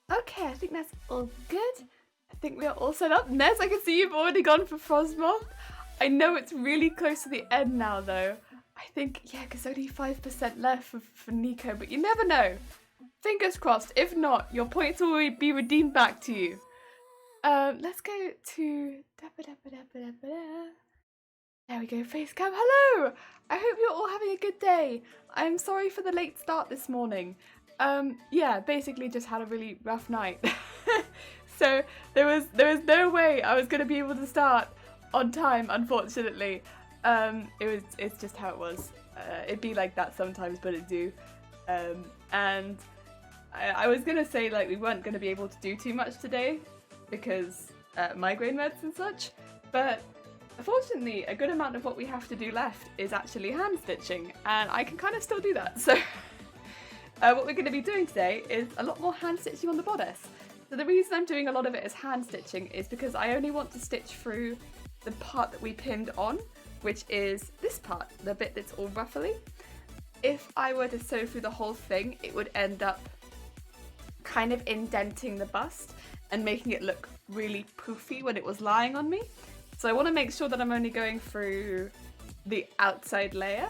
Okay, I think that's all good. I think we are all set up. Nez, I can see you've already gone for Frostmoth. I know it's really close to the end now, though. I think, yeah, because only 5% left for Nico, but you never know. Fingers crossed. If not, your points will be redeemed back to you. Let's go to... There we go, Facecam. Hello! I hope you're all having a good day. I'm sorry for the late start this morning. Yeah, basically just had a really rough night. So there was no way I was going to be able to start on time, unfortunately. It's just how it was. It'd be like that sometimes, but it do. And I was going to say, like, we weren't going to be able to do too much today because migraine meds and such, but unfortunately, a good amount of what we have to do left is actually hand stitching, and I can kind of still do that. So what we're going to be doing today is a lot more hand stitching on the bodice. So the reason I'm doing a lot of it as hand stitching is because I only want to stitch through the part that we pinned on, which is this part, the bit that's all ruffly. If I were to sew through the whole thing, it would end up kind of indenting the bust and making it look really poofy when it was lying on me. So I want to make sure that I'm only going through the outside layer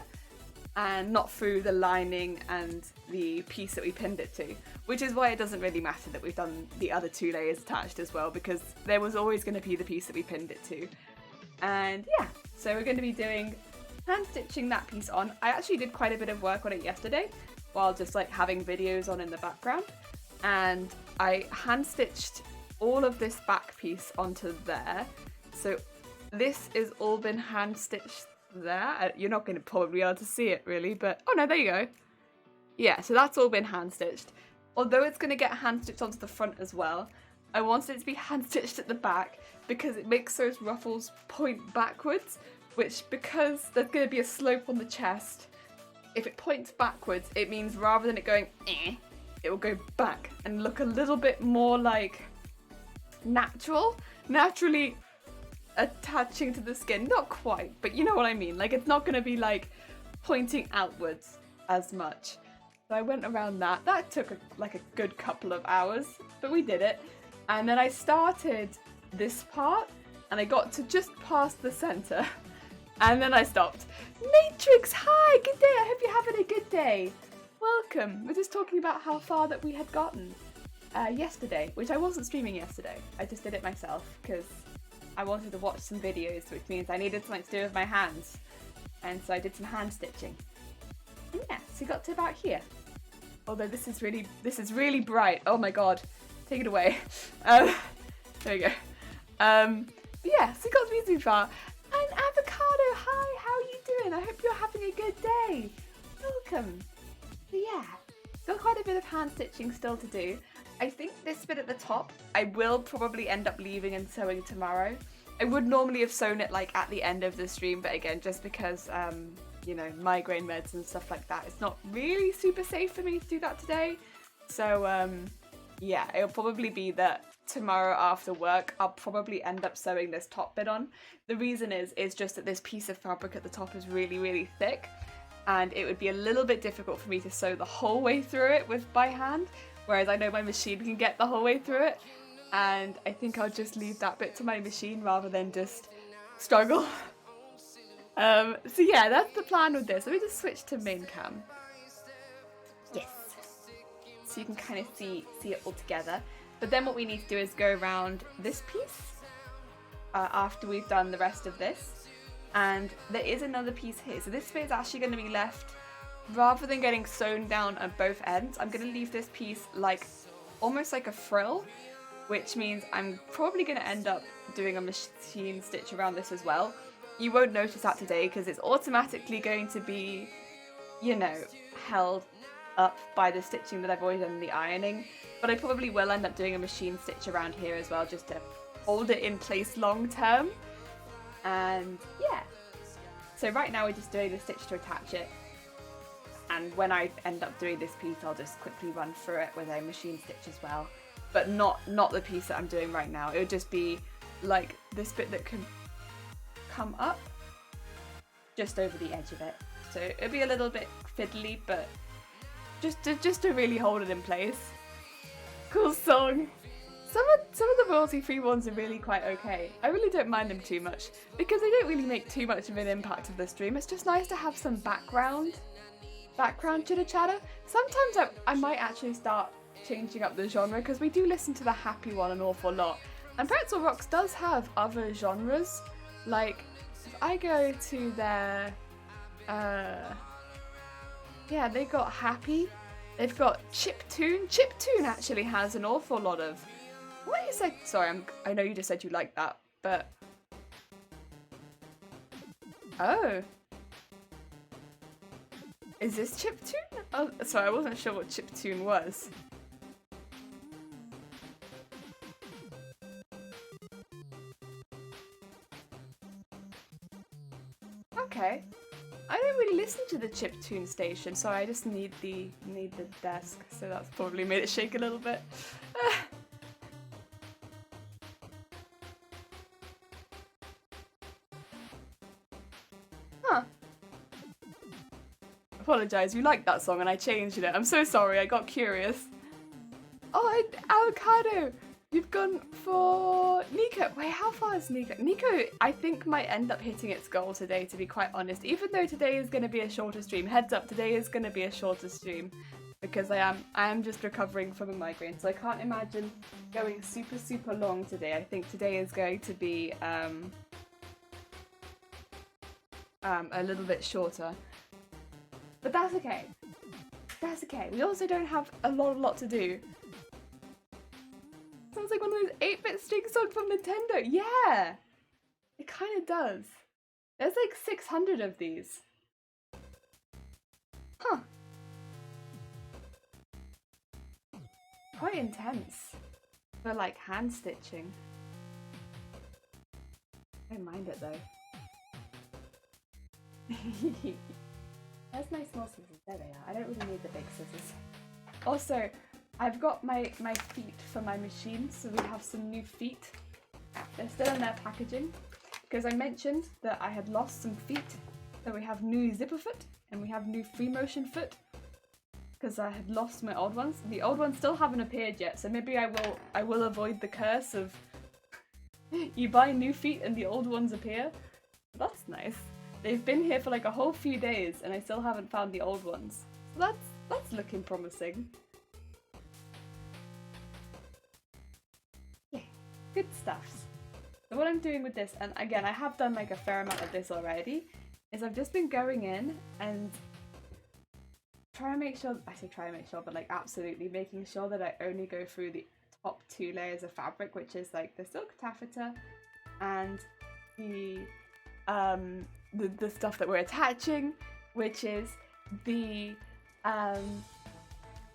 and not through the lining and the piece that we pinned it to, which is why it doesn't really matter that we've done the other 2 layers attached as well, because there was always going to be the piece that we pinned it to. And yeah, so we're going to be doing hand stitching that piece on. I actually did quite a bit of work on it yesterday while just like having videos on in the background, and I hand stitched all of this back piece onto there. So this is all been hand stitched there. You're not going to probably be able to see it really, but oh no, there you go. Yeah, so that's all been hand stitched. Although it's going to get hand stitched onto the front as well, I wanted it to be hand stitched at the back because it makes those ruffles point backwards, which, because there's going to be a slope on the chest, if it points backwards, it means rather than it going it will go back and look a little bit more like naturally attaching to the skin. Not quite, but you know what I mean. Like, it's not going to be like pointing outwards as much. So I went around that. That took like a good couple of hours, but we did it. And then I started this part and I got to just past the center and then I stopped. Matrix, hi, good day. I hope you're having a good day. Welcome. We're just talking about how far that we had gotten yesterday, which I wasn't streaming yesterday. I just did it myself because I wanted to watch some videos, which means I needed something to do with my hands. And so I did some hand stitching. And yeah, so we got to about here. Although this is really bright. Oh my god. Take it away. There we go. But yeah, so we got to be too far. And Avocado, hi, how are you doing? I hope you're having a good day. Welcome. So yeah, got quite a bit of hand stitching still to do. I think this bit at the top, I will probably end up leaving and sewing tomorrow. I would normally have sewn it like at the end of the stream, but again, just because, you know, migraine meds and stuff like that, it's not really super safe for me to do that today. So yeah, it'll probably be that tomorrow after work, I'll probably end up sewing this top bit on. The reason is just that this piece of fabric at the top is really, really thick. and it would be a little bit difficult for me to sew the whole way through it with by hand, whereas I know my machine can get the whole way through it, and I think I'll just leave that bit to my machine rather than just struggle. So yeah, that's the plan with this. Let me just switch to main cam. Yes. So you can kind of see it all together. But then what we need to do is go around this piece after we've done the rest of this. And there is another piece here. So this bit is actually going to be left, rather than getting sewn down at both ends, I'm going to leave this piece like almost like a frill, which means I'm probably going to end up doing a machine stitch around this as well. You won't notice that today because it's automatically going to be, you know, held up by the stitching that I've already done in the ironing. But I probably will end up doing a machine stitch around here as well, just to hold it in place long term. And yeah. So right now we're just doing the stitch to attach it. And when I end up doing this piece, I'll just quickly run through it with a machine stitch as well. But not the piece that I'm doing right now. It would just be like this bit that can come up just over the edge of it. So it'll be a little bit fiddly, but just to really hold it in place. Cool song. Some of the royalty-free ones are really quite okay. I really don't mind them too much because they don't really make too much of an impact of the stream. It's just nice to have some background chitter chatter. Sometimes I might actually start changing up the genre because we do listen to the happy one an awful lot. And Pretzel Rocks does have other genres. Like, if I go to their, yeah, they got happy. They've got chiptune. Chiptune actually has an awful lot of. What you said? Sorry, I know you just said you liked that, but oh, is this chiptune? Oh, sorry, I wasn't sure what chiptune was. Okay. I don't really listen to the chiptune station, so I just need the desk, so that's probably made it shake a little bit. Huh. Apologise, you liked that song and I changed it. I'm so sorry, I got curious. Oh, avocado! You've gone for Nico. Wait, how far is Nico? Nico, I think, might end up hitting its goal today, to be quite honest. Even though today is going to be a shorter stream. Heads up, today is going to be a shorter stream. Because I am just recovering from a migraine. So I can't imagine going super long today. I think today is going to be a little bit shorter. But that's okay. That's okay. We also don't have a lot to do. Sounds like one of those 8-bit string songs from Nintendo. Yeah! It kind of does. There's like 600 of these. Huh. Quite intense. For like hand stitching. I don't mind it though. There's my small scissors. There they are. I don't really need the big scissors. Also, I've got my feet for my machine, so we have some new feet. They're still in their packaging, because I mentioned that I had lost some feet. So we have new zipper foot, and we have new free motion foot, because I had lost my old ones. The old ones still haven't appeared yet, so maybe I will avoid the curse of you buy new feet and the old ones appear. That's nice. They've been here for like a whole few days, and I still haven't found the old ones. So that's looking promising. Good stuff. So what I'm doing with this, and again I have done like a fair amount of this already, is I've just been going in and trying to make sure, I say try to make sure, but like absolutely making sure that I only go through the top 2 layers of fabric, which is like the silk taffeta and the stuff that we're attaching, which is the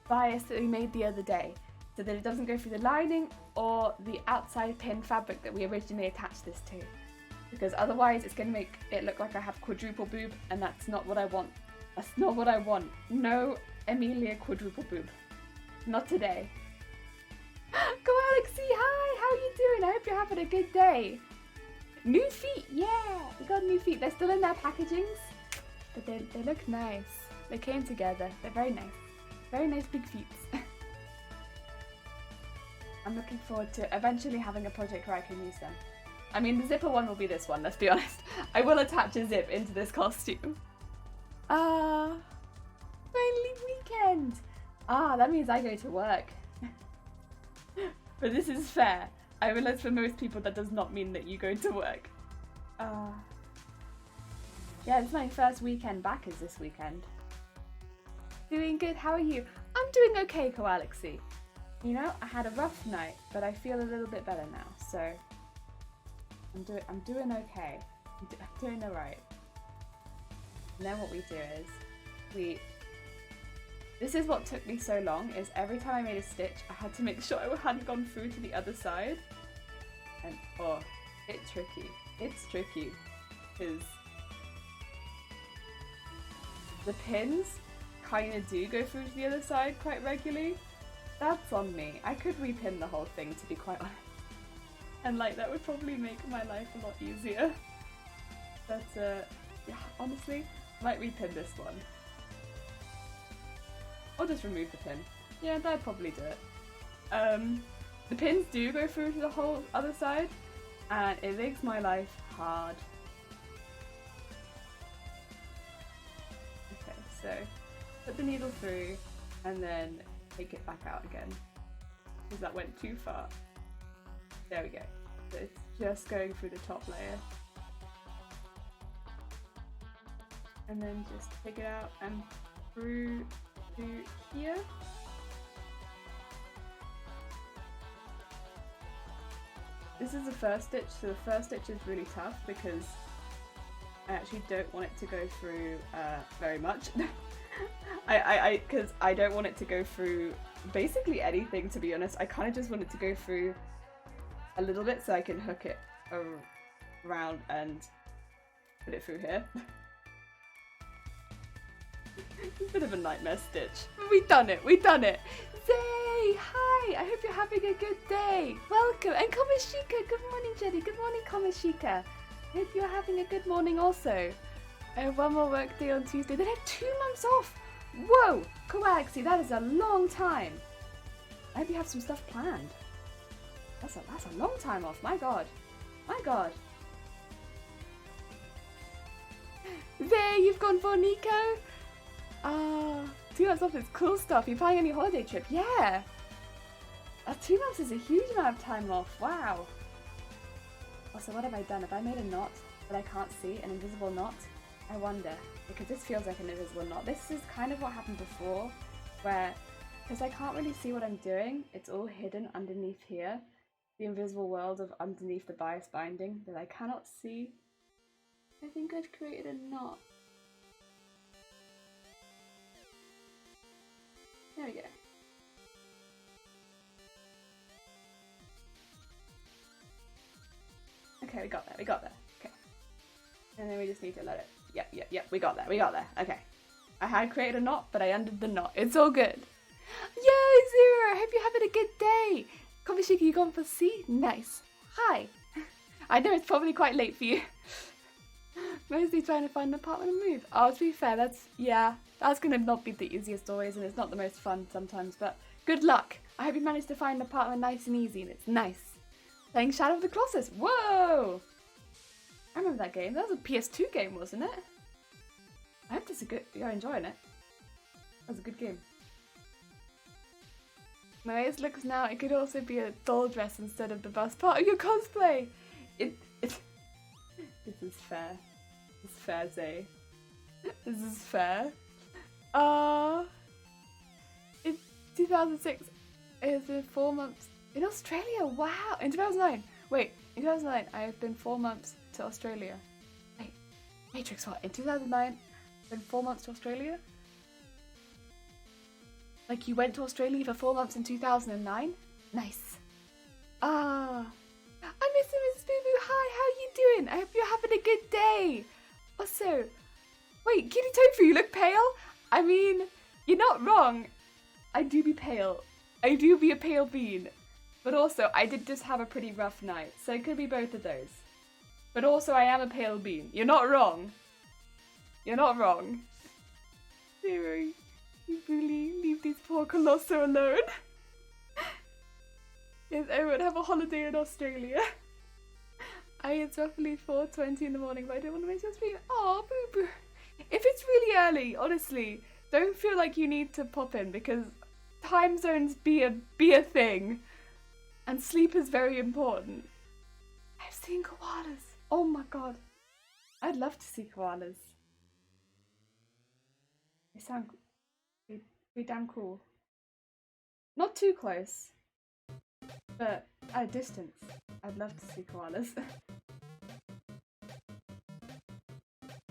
bias that we made the other day, so that it doesn't go through the lining or the outside pin fabric that we originally attached this to, because otherwise it's going to make it look like I have quadruple boob, and that's not what I want. That's not what I want. No Emilia quadruple boob. Not today. Go Alexi, hi! How are you doing? I hope you're having a good day. New feet, yeah! We got new feet. They're still in their packagings. But they look nice. They came together. They're very nice. Very nice big feet. I'm looking forward to eventually having a project where I can use them. I mean, the zipper one will be this one, let's be honest. I will attach a zip into this costume. Finally weekend! That means I go to work. But this is fair. I realize for most people that does not mean that you go to work. Yeah, it's my first weekend back is this weekend. Doing good, how are you? I'm doing okay, Koalexi. You know, I had a rough night, but I feel a little bit better now, so I'm doing okay. I'm doing alright. And then what we do is this is what took me so long, is every time I made a stitch, I had to make sure I hadn't gone through to the other side. And it's tricky. It's tricky, because the pins kind of do go through to the other side quite regularly. That's on me. I could repin the whole thing, to be quite honest. And like, that would probably make my life a lot easier. But yeah, honestly, might repin this one. Or just remove the pin. Yeah, that'd probably do it. The pins do go through to the whole other side, and it makes my life hard. Okay, so put the needle through and then take it back out again, because that went too far. There we go. So it's just going through the top layer. And then just take it out and through to here. This is the first stitch, so the first stitch is really tough because I actually don't want it to go through very much. Because I don't want it to go through basically anything, to be honest. I kind of just want it to go through a little bit so I can hook it around and put it through here. It's a bit of a nightmare stitch. We've done it! We've done it! Zay! Hi! I hope you're having a good day! Welcome! And Komashika! Good morning, Jenny! Good morning, Komashika! I hope you're having a good morning also. I have one more work day on Tuesday. Then I have 2 months off! Whoa! Koalexi, that is a long time! I hope you have some stuff planned. That's a long time off, my god. My god. There, you've gone for Nico! 2 months off is cool stuff. You're planning any holiday trip? Yeah! 2 months is a huge amount of time off. Wow! Also, what have I done? Have I made a knot that I can't see? An invisible knot? I wonder. Because this feels like an invisible knot. This is kind of what happened before, where, because I can't really see what I'm doing, it's all hidden underneath here. The invisible world of underneath the bias binding that I cannot see. I think I've created a knot. There we go. Okay, we got there. Okay. And then we just need to let it. Yep, we got there. Okay. I had created a knot, but I undid the knot. It's all good. Yo, Zero! I hope you're having a good day! Komashika, you gone for C? Nice. Hi! I know it's probably quite late for you. Mostly trying to find an apartment and move. Oh, to be fair, that's gonna not be the easiest always, and it's not the most fun sometimes, but good luck. I hope you managed to find an apartment nice and easy, and it's nice. Playing Shadow of the Colossus. Whoa! I remember that game. That was a PS2 game, wasn't it? I hope you're enjoying it. That was a good game. The way it looks now, it could also be a doll dress instead of the bust part of your cosplay. This is fair. It's fair, Zay. This is fair. In 2006, it has been 4 months in Australia. Wow. In 2009. Wait, in 2009, I have been 4 months to Australia. Wait, Matrix, what? In 2009, I've been 4 months to Australia? Like, you went to Australia for 4 months in 2009? Nice. I miss you, Miss Boo Boo. Hi, how are you doing? I hope you're having a good day. Also, wait, Kitty Tofu, you look pale? I mean, you're not wrong. I do be pale. I do be a pale bean. But also, I did just have a pretty rough night, so it could be both of those. But also, I am a pale bean. You're not wrong. You're not wrong. Zero, you bully, leave these poor Colosso alone. Yes, I would have a holiday in Australia. It's roughly 4:20 in the morning, but I don't want to miss your stream. Oh, boo boo. If it's really early, honestly, don't feel like you need to pop in because time zones be a thing, and sleep is very important. I've seen koalas. Oh my god, I'd love to see koalas. They sound pretty damn cool. Not too close, but at a distance. I'd love to see koalas.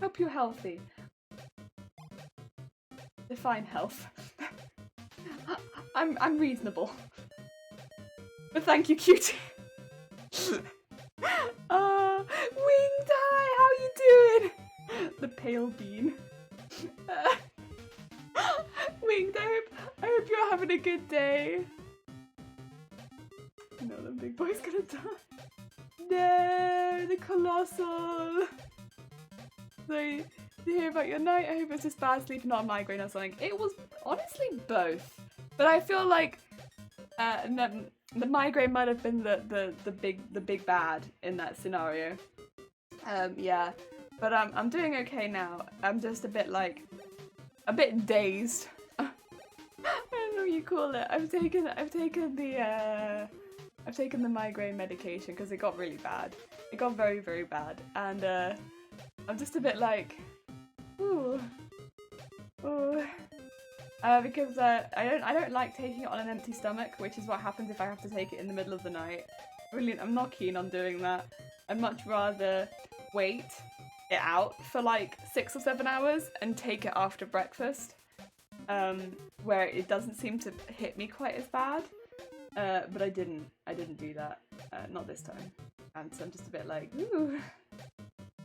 Hope you're healthy. Define health. I'm reasonable. But thank you, cutie. Winged Eye, how you doing? The pale bean. Winged, I hope you're having a good day. No, the big boy's gonna die. No, the colossal. Sorry to hear about your night. I hope it's just bad sleep, not a migraine or something. It was honestly both, but I feel like the migraine might have been the big bad in that scenario. Yeah, but I'm doing okay now. I'm just a bit dazed. I don't know what you call it. I've taken the migraine medication because it got really bad. It got very, very bad, and I'm just a bit like, ooh, because I don't like taking it on an empty stomach, which is what happens if I have to take it in the middle of the night. Really, I'm not keen on doing that. I'd much rather wait it out for like 6 or 7 hours and take it after breakfast, where it doesn't seem to hit me quite as bad. But I didn't do that, not this time, and so I'm just a bit like, ooh,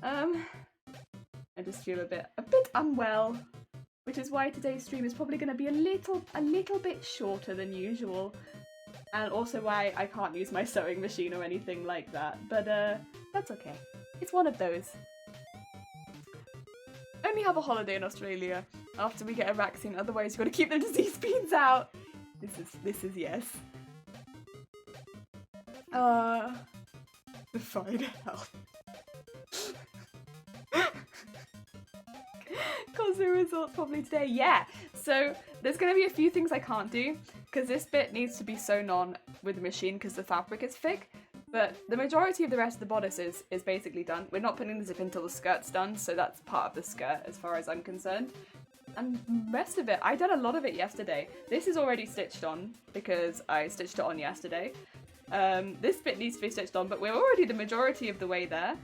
I just feel a bit unwell, which is why today's stream is probably going to be a little bit shorter than usual, and also why I can't use my sewing machine or anything like that, but that's okay. It's one of those. Only have a holiday in Australia after we get a vaccine, otherwise you've got to keep the disease beans out. This is yes. Define health. Cosmo results probably today. Yeah, so there's going to be a few things I can't do because this bit needs to be sewn on with the machine because the fabric is thick, but the majority of the rest of the bodice is basically done. We're not putting the zip until the skirt's done, so that's part of the skirt as far as I'm concerned. And the rest of it, I did a lot of it yesterday. This is already stitched on because I stitched it on yesterday. This bit needs to be stitched on, but we're already the majority of the way there.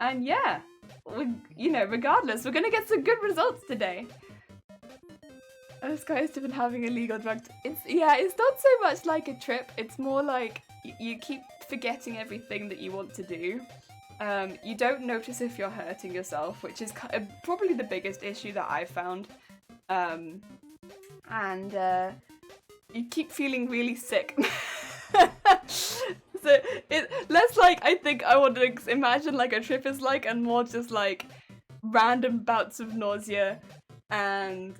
And yeah, regardless, we're gonna get some good results today. This guy's been having illegal drugs. It's not so much like a trip. It's more like you keep forgetting everything that you want to do. You don't notice if you're hurting yourself, which is probably the biggest issue that I've found. And you keep feeling really sick. So less like I think I want to imagine like a trip is like, and more just like random bouts of nausea and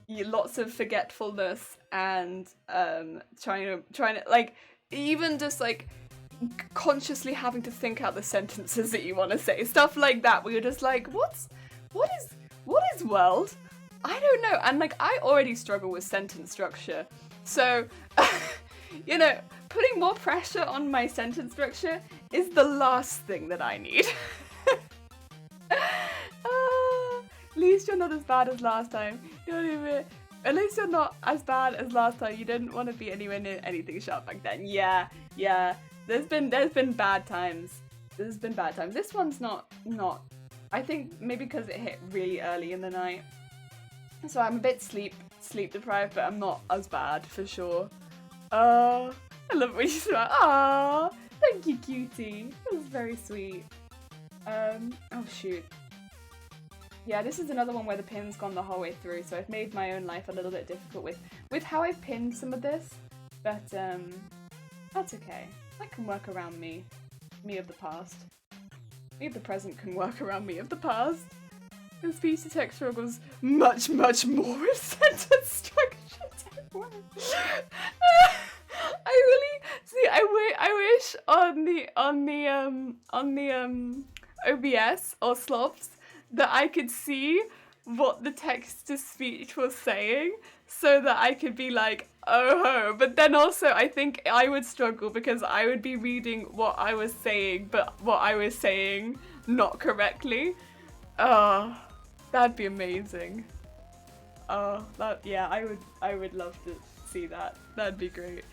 lots of forgetfulness and trying to like even just like consciously having to think out the sentences that you want to say, stuff like that, where you're just like, what is world? I don't know. And like I already struggle with sentence structure, so you know, putting more pressure on my sentence structure is the last thing that I need. At least you're not as bad as last time. At least you're not as bad as last time. You didn't want to be anywhere near anything sharp back then. Yeah. There's been bad times. This one's not. I think maybe because it hit really early in the night, so I'm a bit sleep deprived, but I'm not as bad for sure. I love when you smile. Aww, thank you, cutie. That was very sweet. Oh shoot. Yeah, this is another one where the pin's gone the whole way through, so I've made my own life a little bit difficult with how I've pinned some of this, but that's okay. That can work around me of the past. Me of the present can work around me of the past. The speech to text struggles much more with sentence structure. I really see. I wish on the OBS or Slops that I could see what the text to speech was saying, so that I could be like, oh ho. But then also I think I would struggle because I would be reading what I was saying, but what I was saying not correctly. Oh, that'd be amazing. Oh, that, yeah, I would love to see that. That'd be great.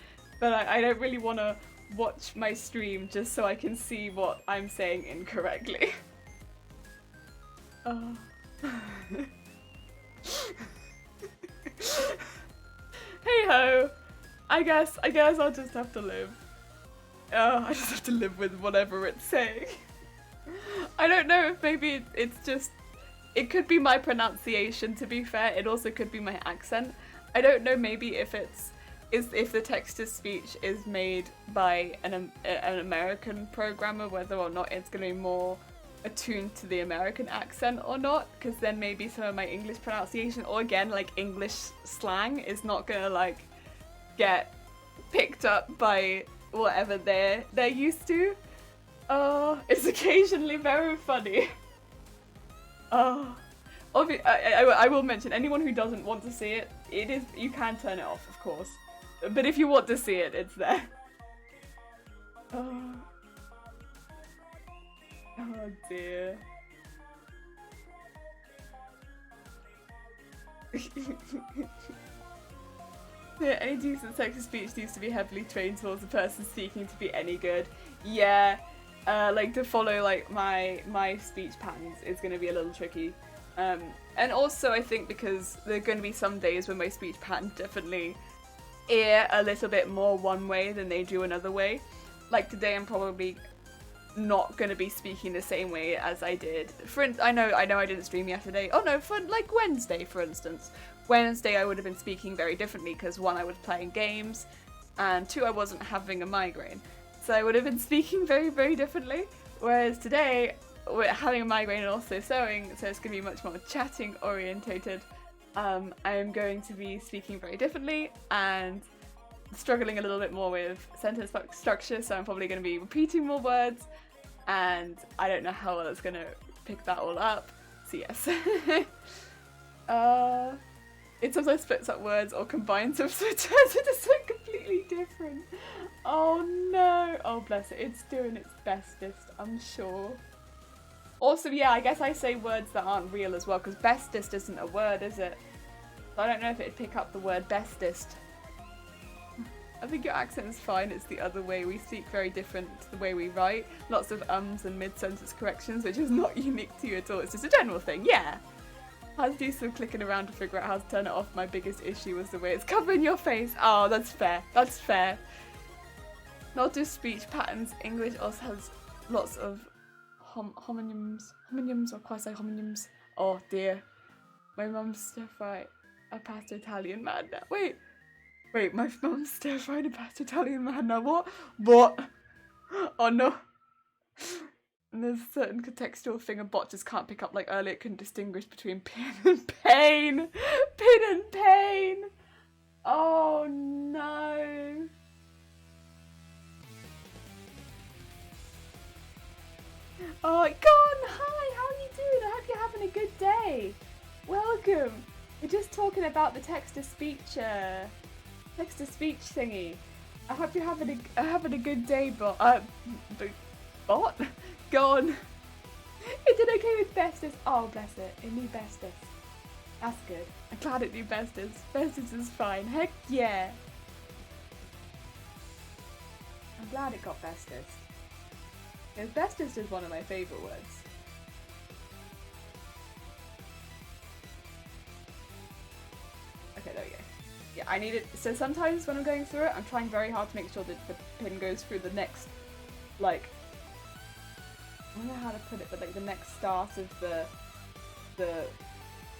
But I don't really want to watch my stream just so I can see what I'm saying incorrectly. Oh. Hey ho! I guess I'll just have to live. I just have to live with whatever it's saying. I don't know if maybe it's just... It could be my pronunciation, to be fair. It also could be my accent. I don't know, maybe if if the text-to-speech is made by an American programmer, whether or not it's going to be more attuned to the American accent or not, because then maybe some of my English pronunciation, or again, like English slang, is not going to like get picked up by whatever they're used to. Oh, it's occasionally very funny. Oh, I will mention, anyone who doesn't want to see it, you can turn it off, of course. But if you want to see it, it's there. Oh, oh dear. Yeah, any decent text-to-speech needs to be heavily trained towards the person speaking to be any good. Yeah, like to follow like my speech patterns is going to be a little tricky. And also I think because there are going to be some days when my speech patterns definitely ear a little bit more one way than they do another way. Like today I'm probably not going to be speaking the same way as I did. I know I didn't stream yesterday. Oh no, for like Wednesday, for instance. Wednesday I would have been speaking very differently because 1, I was playing games, and 2, I wasn't having a migraine. So I would have been speaking very, very differently. Whereas today, we're having a migraine and also sewing, so it's going to be much more chatting orientated. I am going to be speaking very differently and struggling a little bit more with sentence structure, so I'm probably going to be repeating more words, and I don't know how well it's going to pick that all up, so yes. It sometimes splits up words or combines them, so it turns into something completely different. Oh no! Oh bless it, it's doing its bestest, I'm sure. Also, yeah, I guess I say words that aren't real as well, because bestest isn't a word, is it? So I don't know if it'd pick up the word bestest. I think your accent is fine, it's the other way. We speak very different to the way we write. Lots of ums and mid-sentence corrections, which is not unique to you at all. It's just a general thing, yeah. I had to do some clicking around to figure out how to turn it off. My biggest issue was the way it's covering your face. Oh, that's fair. That's fair. Not just speech patterns, English also has lots of homonyms or quasi-homonyms. Oh dear. My mum's stir-fried a pasta Italian man now. Wait, my mum's stir-fried a pasta Italian man now. What? Oh no. And there's a certain contextual thing a bot just can't pick up, like earlier it couldn't distinguish between pin and pain. Pin and pain. Oh no. Oh, Gon! Hi, how are you doing? I hope you're having a good day. Welcome. We're just talking about the text-to-speech thingy. I hope you're having a good day, bot. Bot? Gon. It did okay with bestest. Oh, bless it. It knew bestest. That's good. I'm glad it knew bestest. Bestest is fine. Heck yeah. I'm glad it got bestest. Because bestest is one of my favourite words. Okay, there we go. Yeah, I need it. So sometimes when I'm going through it, I'm trying very hard to make sure that the pin goes through the next, like, I don't know how to put it, but like the next start of the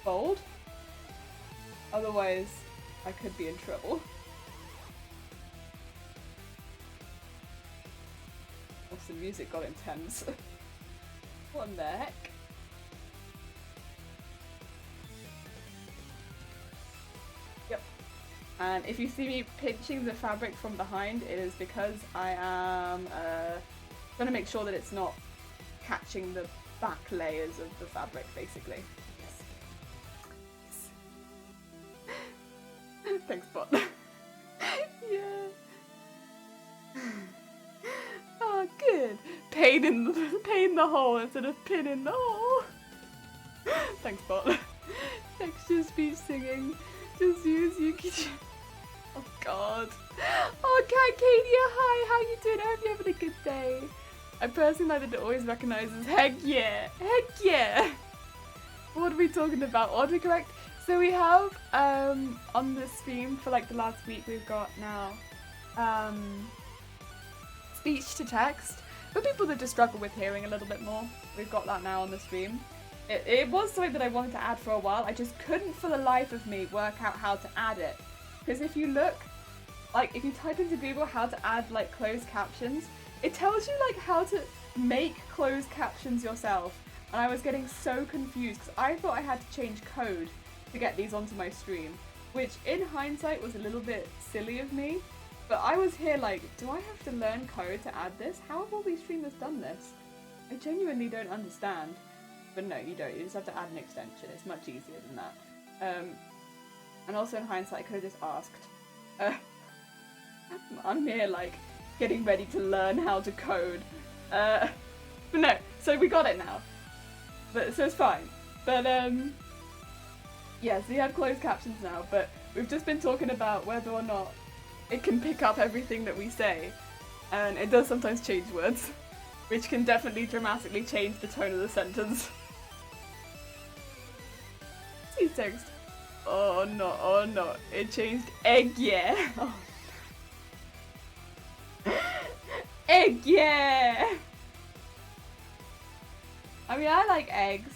fold. Otherwise, I could be in trouble. Also, the music got intense. What in the heck? And if you see me pinching the fabric from behind, it is because I am trying to make sure that it's not catching the back layers of the fabric, basically. Yes. Thanks, bot. Yeah. Oh, good. Pain in the hole instead of pin in the hole. Thanks, bot. Texture speech singing. Just use Yuki. Oh God. Oh, Katia, hi. How you doing? I hope you're having a good day. I personally like that it always recognizes. Heck yeah. Heck yeah. What are we talking about? Autocorrect. So we have on the stream for like the last week we've got now speech to text for people that just struggle with hearing a little bit more. We've got that now on the stream. It was something that I wanted to add for a while. I just couldn't for the life of me work out how to add it. Because if you look, like if you type into Google how to add like closed captions, it tells you like how to make closed captions yourself. And I was getting so confused because I thought I had to change code to get these onto my stream, which in hindsight was a little bit silly of me. But I was here like, do I have to learn code to add this? How have all these streamers done this? I genuinely don't understand. But no, you don't. You just have to add an extension. It's much easier than that. And also in hindsight, I could have just asked. I'm here like getting ready to learn how to code. But no, so we got it now. But so it's fine. But yeah, so you have closed captions now. But we've just been talking about whether or not it can pick up everything that we say, and it does sometimes change words, which can definitely dramatically change the tone of the sentence. See text. Oh no, it changed egg, yeah. Oh. Egg, yeah. I mean, I like eggs.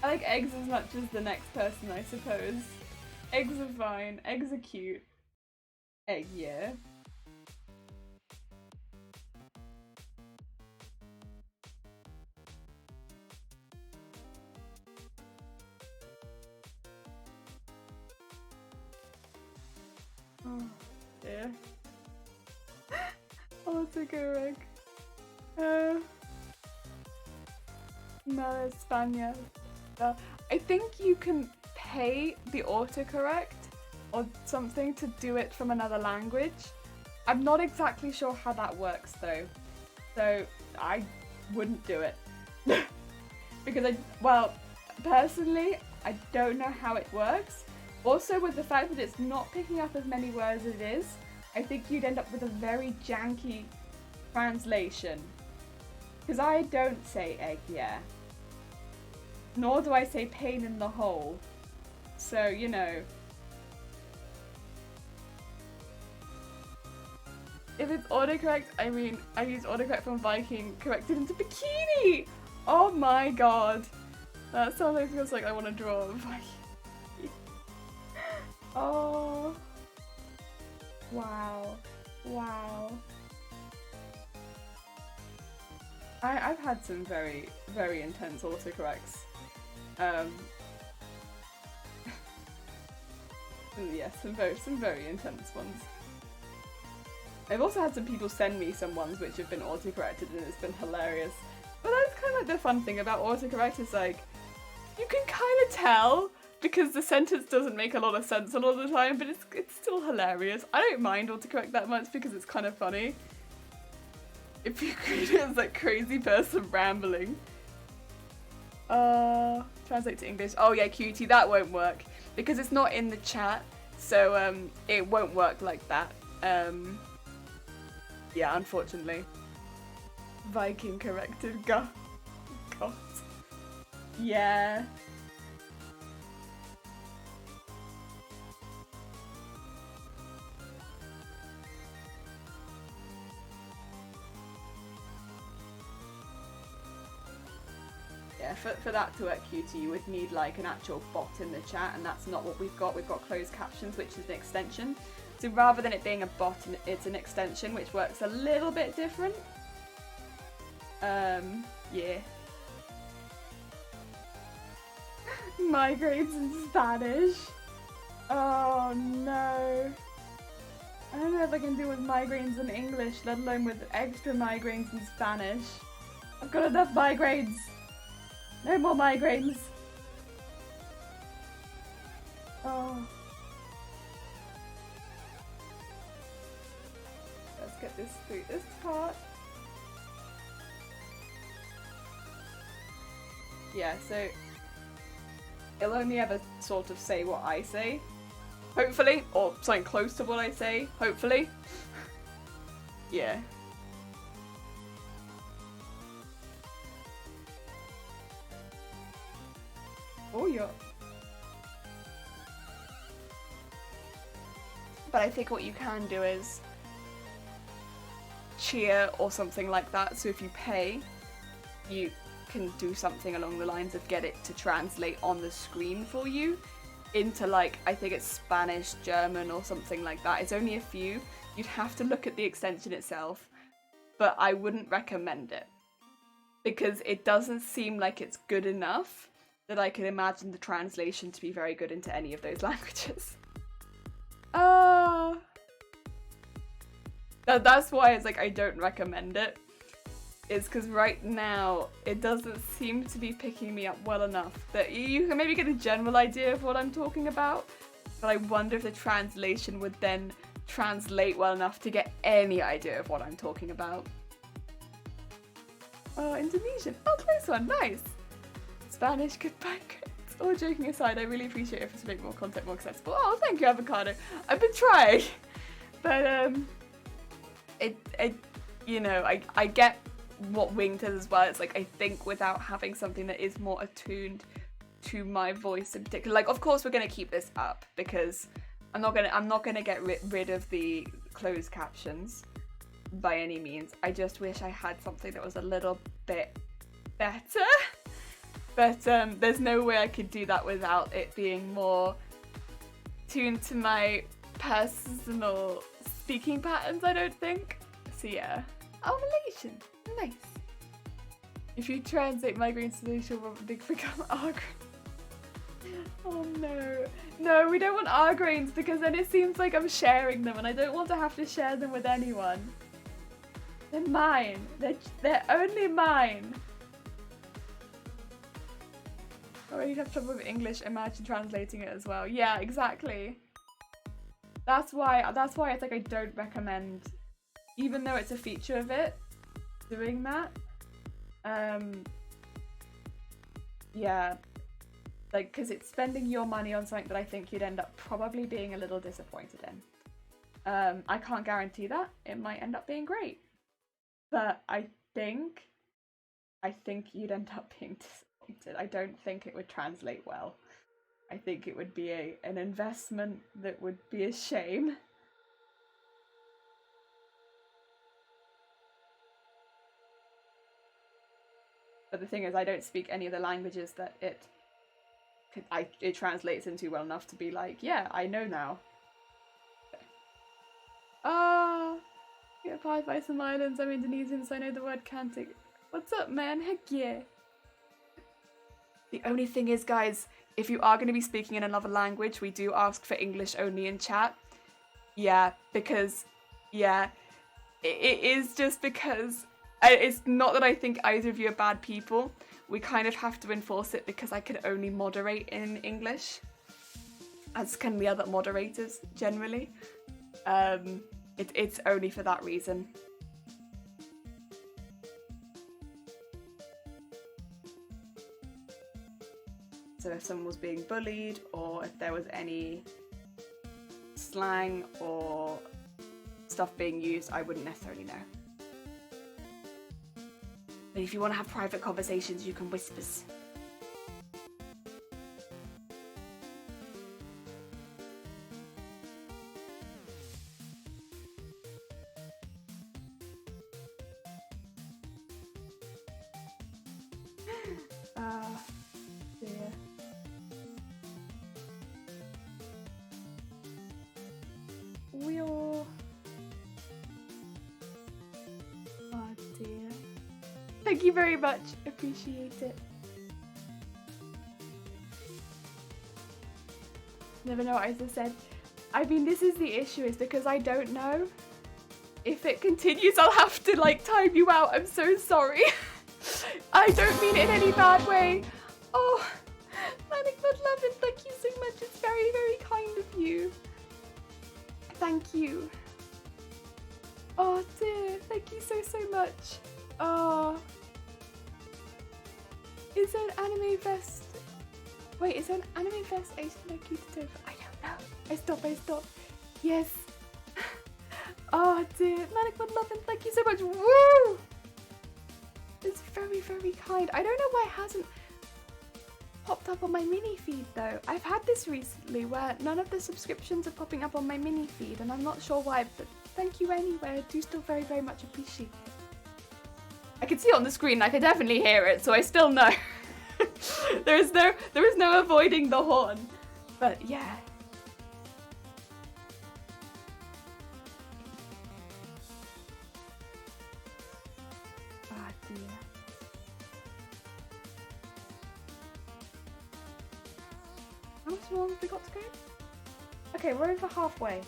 I like eggs as much as the next person, I suppose. Eggs are fine. Eggs are cute. Egg, yeah. Oh, dear. Autocorrect. No, España. I think you can pay the autocorrect or something to do it from another language. I'm not exactly sure how that works though, so I wouldn't do it. Because personally, I don't know how it works. Also, with the fact that it's not picking up as many words as it is, I think you'd end up with a very janky translation. Because I don't say egg, yeah. Nor do I say pain in the hole. So, you know. If it's autocorrect, I mean, I use autocorrect from Viking corrected into bikini! Oh my god. That sometimes feels like I want to draw a Viking. Oh. Wow. Wow. I've had some very, very intense autocorrects. Yeah, some very intense ones. I've also had some people send me some ones which have been autocorrected and it's been hilarious. But that's kind of like the fun thing about autocorrect is like, you can kind of tell because the sentence doesn't make a lot of sense a lot of the time, but it's still hilarious. I don't mind autocorrect that much because it's kind of funny. If you create it as like crazy person rambling. Translate to English. Oh yeah, cutie, that won't work because it's not in the chat, so it won't work like that. Yeah, unfortunately. Viking corrected. God. Yeah. Yeah, for that to work, cutie, you would need like an actual bot in the chat, and that's not what we've got. We've got closed captions, which is an extension. So rather than it being a bot, it's an extension, which works a little bit different. Yeah. Migraines in Spanish. Oh no. I don't know if I can deal with migraines in English, let alone with extra migraines in Spanish. I've got enough migraines. No more migraines. Oh. Let's get this through this part. Yeah, so it'll only ever sort of say what I say. Hopefully. Or something close to what I say. Hopefully. Yeah. Oh, yeah. But I think what you can do is cheer or something like that. So if you pay, you can do something along the lines of get it to translate on the screen for you into, like, I think it's Spanish, German or something like that. It's only a few. You'd have to look at the extension itself, but I wouldn't recommend it because it doesn't seem like it's good enough that I can imagine the translation to be very good into any of those languages. That's why it's like I don't recommend it. It's because right now it doesn't seem to be picking me up well enough that you can maybe get a general idea of what I'm talking about, but I wonder if the translation would then translate well enough to get any idea of what I'm talking about. Oh, Indonesian. Oh, close one. Nice. Spanish, goodbye. All joking aside, I really appreciate efforts to make more content more accessible. Oh, thank you, Avocado. I've been trying, but you know, I get what Wing does as well. It's like I think without having something that is more attuned to my voice in particular, like of course we're gonna keep this up because I'm not gonna get rid of the closed captions by any means. I just wish I had something that was a little bit better. But there's no way I could do that without it being more tuned to my personal speaking patterns, I don't think. So yeah. Oh, Malaysian. Nice. If you translate migraines to Malaysian, they become Argrains. Oh no. No, we don't want Argrains because then it seems like I'm sharing them and I don't want to have to share them with anyone. They're mine. They're only mine. Oh, you'd have trouble with English, imagine translating it as well. Yeah, exactly. That's why it's like I don't recommend, even though it's a feature of it, doing that. Yeah, like, because it's spending your money on something that I think you'd end up probably being a little disappointed in. I can't guarantee that. It might end up being great. But I think you'd end up being disappointed. I don't think it would translate well. I think it would be an investment that would be a shame. But the thing is, I don't speak any of the languages that it translates into well enough to be like, yeah, I know now. Get applied by some islands. I'm Indonesian, so I know the word Cantic. What's up, man? Heck yeah. The only thing is, guys, if you are going to be speaking in another language, we do ask for English only in chat. Yeah, because, yeah, it is just because, it's not that I think either of you are bad people. We kind of have to enforce it because I can only moderate in English, as can the other moderators generally. It's only for that reason. So if someone was being bullied or if there was any slang or stuff being used, I wouldn't necessarily know. But if you want to have private conversations, you can whispers. Dear. Oh dear. Thank you very much. Appreciate it. Never know what Isa said. I mean, this is the issue, is because I don't know. If it continues, I'll have to, like, time you out. I'm so sorry. I don't mean it in any bad way. Oh, Manic McLovin, thank you so much. It's very, very kind of you. Thank you. Oh dear, thank you so, so much. Oh. Is there an anime vest? Wait, is there an anime vest executive? I don't know. I stop. Yes. Oh dear, Manic McLovin, thank you so much. Woo! It's very, very kind. I don't know why it hasn't popped up on my mini feed though. I've had this recently where none of the subscriptions are popping up on my mini feed, and I'm not sure why, but thank you anyway. I do still very, very much appreciate it. I can see it on the screen, I can definitely hear it, so I still know. there is no avoiding the horn. But yeah. Ah dear. How much more have we got to go? Okay, we're over halfway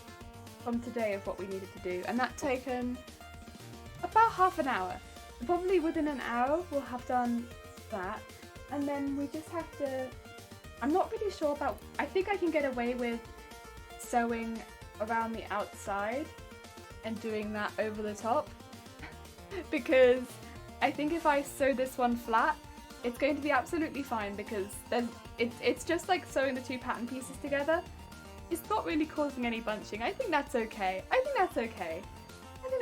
from today of what we needed to do, and that's taken about half an hour. So probably within an hour we'll have done that, and then we just have to, I'm not really sure about, I think I can get away with sewing around the outside and doing that over the top because I think if I sew this one flat it's going to be absolutely fine, because it's just like sewing the two pattern pieces together. It's not really causing any bunching. I think that's okay. I think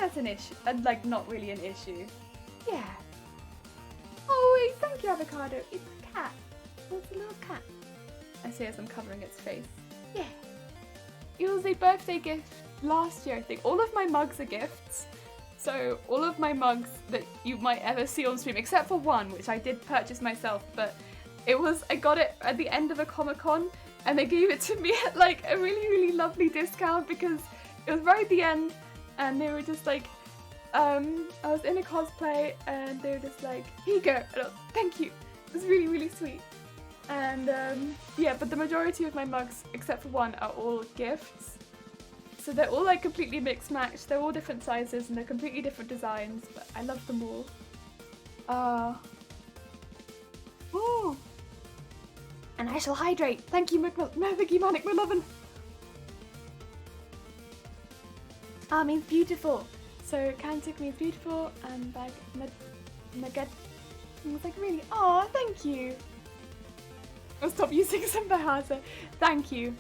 that's an issue, like not really an issue. Yeah. Oh wait, thank you, Avocado. It's a cat. It's a little cat. I say as I'm covering its face. Yeah. It was a birthday gift last year, I think. All of my mugs are gifts. So all of my mugs that you might ever see on stream, except for one, which I did purchase myself, but I got it at the end of a Comic-Con, and they gave it to me at like a really, really lovely discount because it was right at the end, and they were just like, I was in a cosplay, and they were just like, here you go. And thank you. It was really, really sweet. And yeah, but the majority of my mugs, except for one, are all gifts. So they're all like completely mixed matched. They're all different sizes and they're completely different designs, but I love them all. Oh. And I shall hydrate. Thank you, thank you, Manic McLovin. Means beautiful. So Kantic means beautiful, and like nugget means like really. Oh, thank you. I'll stop using some Bahasa. Thank you.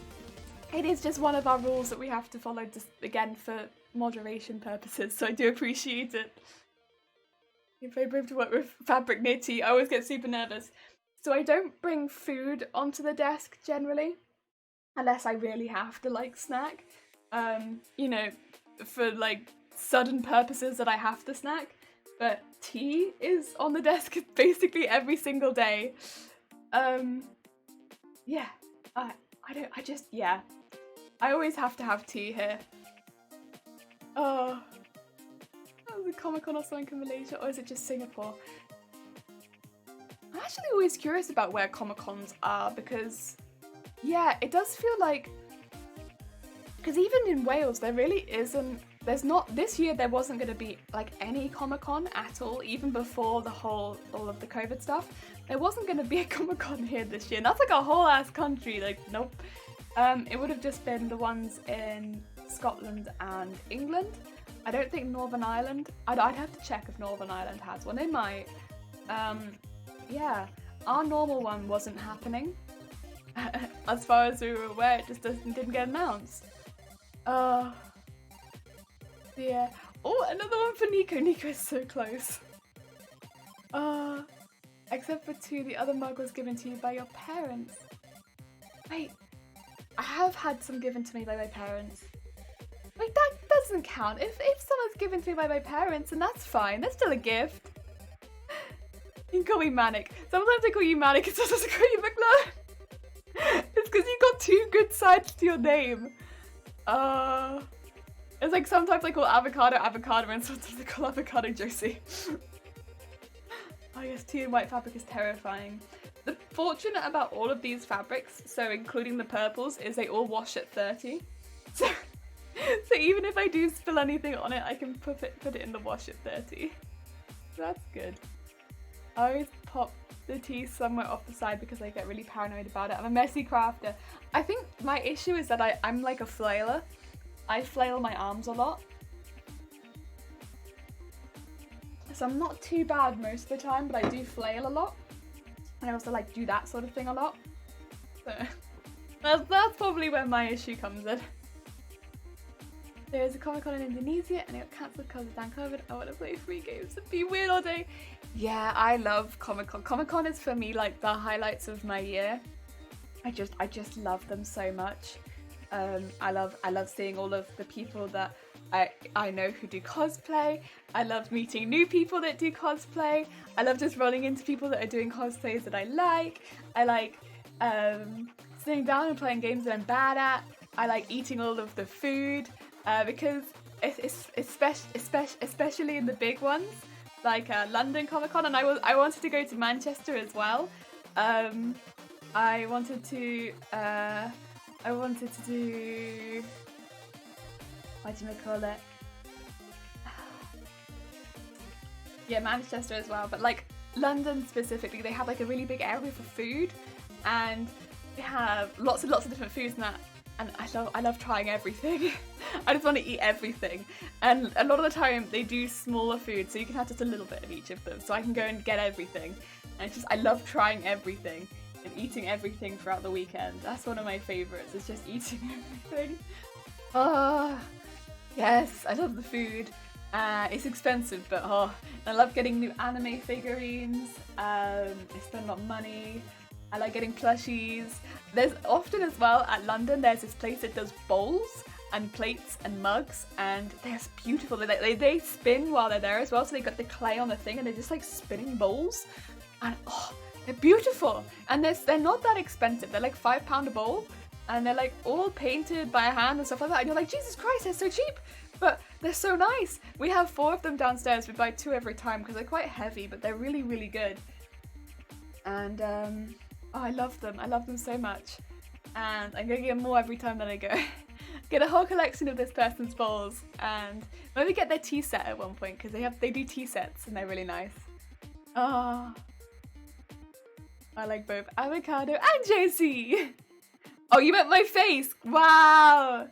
It is just one of our rules that we have to follow, just again for moderation purposes, so I do appreciate it. You're very brave to work with fabric near tea. I always get super nervous. So I don't bring food onto the desk generally, unless I really have to like snack. You know, for like sudden purposes that I have to snack. But tea is on the desk basically every single day. Yeah, yeah. I always have to have tea here. Oh. Is it Comic-Con or something in Malaysia, or is it just Singapore? I'm actually always curious about where Comic-Cons are, because, yeah, it does feel like, because even in Wales there really isn't, this year there wasn't going to be like any Comic-Con at all, even before all of the COVID stuff. There wasn't going to be a Comic-Con here this year, and that's like a whole ass country, like nope. It would have just been the ones in Scotland and England. I don't think Northern Ireland, I'd have to check if Northern Ireland has one, they might. Yeah, our normal one wasn't happening. As far as we were aware, it just didn't get announced. Yeah. Oh, another one for Nico. Nico is so close. Except for two, the other mug was given to you by your parents. Wait, I have had some given to me by my parents. Wait, that doesn't count. If someone's given to me by my parents, then that's fine. That's still a gift. You can call me Manic. Sometimes I call you Manic and sometimes I call you McLaren. It's because you got two good sides to your name. It's like sometimes I call Avocado Avocado and sometimes I call Avocado Josie. Oh yes, tea and white fabric is terrifying. The fortunate about all of these fabrics, so including the purples, is they all wash at 30. So, so even if I do spill anything on it, I can put it in the wash at 30. So that's good. I always pop the tea somewhere off the side because I get really paranoid about it. I'm a messy crafter. I think my issue is that I'm like a flailer. I flail my arms a lot. So I'm not too bad most of the time, but I do flail a lot. And I also like do that sort of thing a lot. So that's probably where my issue comes in. There's a Comic-Con in Indonesia and it got cancelled because of COVID. I want to play free games and be weird all day. Yeah, I love Comic-Con. Comic-Con is for me like the highlights of my year. I just love them so much. I love seeing all of the people that I know who do cosplay. I love meeting new people that do cosplay. I love just running into people that are doing cosplays that I like. I like sitting down and playing games that I'm bad at. I like eating all of the food because it's especially in the big ones like London Comic Con, and I wanted to go to Manchester as well. I wanted to do what do you call it? Yeah, Manchester as well, but like London specifically, they have like a really big area for food, and they have lots of different foods and that. And I love trying everything. I just want to eat everything. And a lot of the time they do smaller food, so you can have just a little bit of each of them. So I can go and get everything. And it's just, I love trying everything and eating everything throughout the weekend. That's one of my favourites, is just eating everything. Oh, yes, I love the food. It's expensive, but I love getting new anime figurines. I spend a lot of money. I like getting plushies. There's often as well at London, there's this place that does bowls and plates and mugs, and they're just beautiful. They spin while they're there as well, so they got the clay on the thing and they're just like spinning bowls, and they're beautiful. And they're not that expensive. They're like £5 a bowl, and they're like all painted by hand and stuff like that. And you're like, Jesus Christ, they're so cheap, but they're so nice. We have 4 of them downstairs. We buy 2 every time because they're quite heavy, but they're really, really good. And I love them. I love them so much. And I'm going to get more every time that I go. Get a whole collection of this person's bowls, and maybe get their tea set at one point, because they do tea sets and they're really nice. Oh, I like both avocado and JC. Oh, you meant my face. Wow.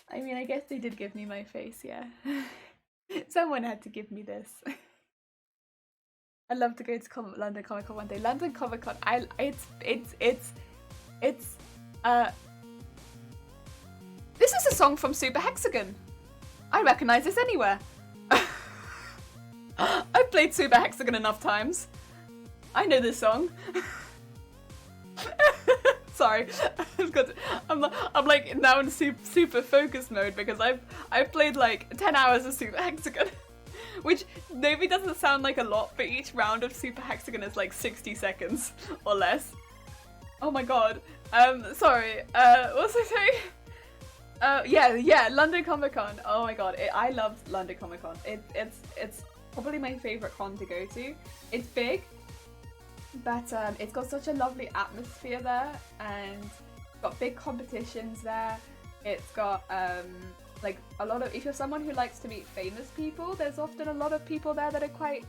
I mean, I guess they did give me my face, yeah. Someone had to give me this. I'd love to go to London Comic Con one day. London Comic Con, this is a song from Super Hexagon. I recognise this anywhere. I've played Super Hexagon enough times. I know this song. Sorry, I'm like now in super focus mode because I've played like 10 hours of Super Hexagon, which maybe doesn't sound like a lot, but each round of Super Hexagon is like 60 seconds or less. Oh my god. Sorry. What was I saying? Yeah, London Comic Con. Oh my god, I love London Comic Con. It's probably my favourite con to go to. It's big, but it's got such a lovely atmosphere there, and got big competitions there. It's got like a lot of, if you're someone who likes to meet famous people, there's often a lot of people there that are quite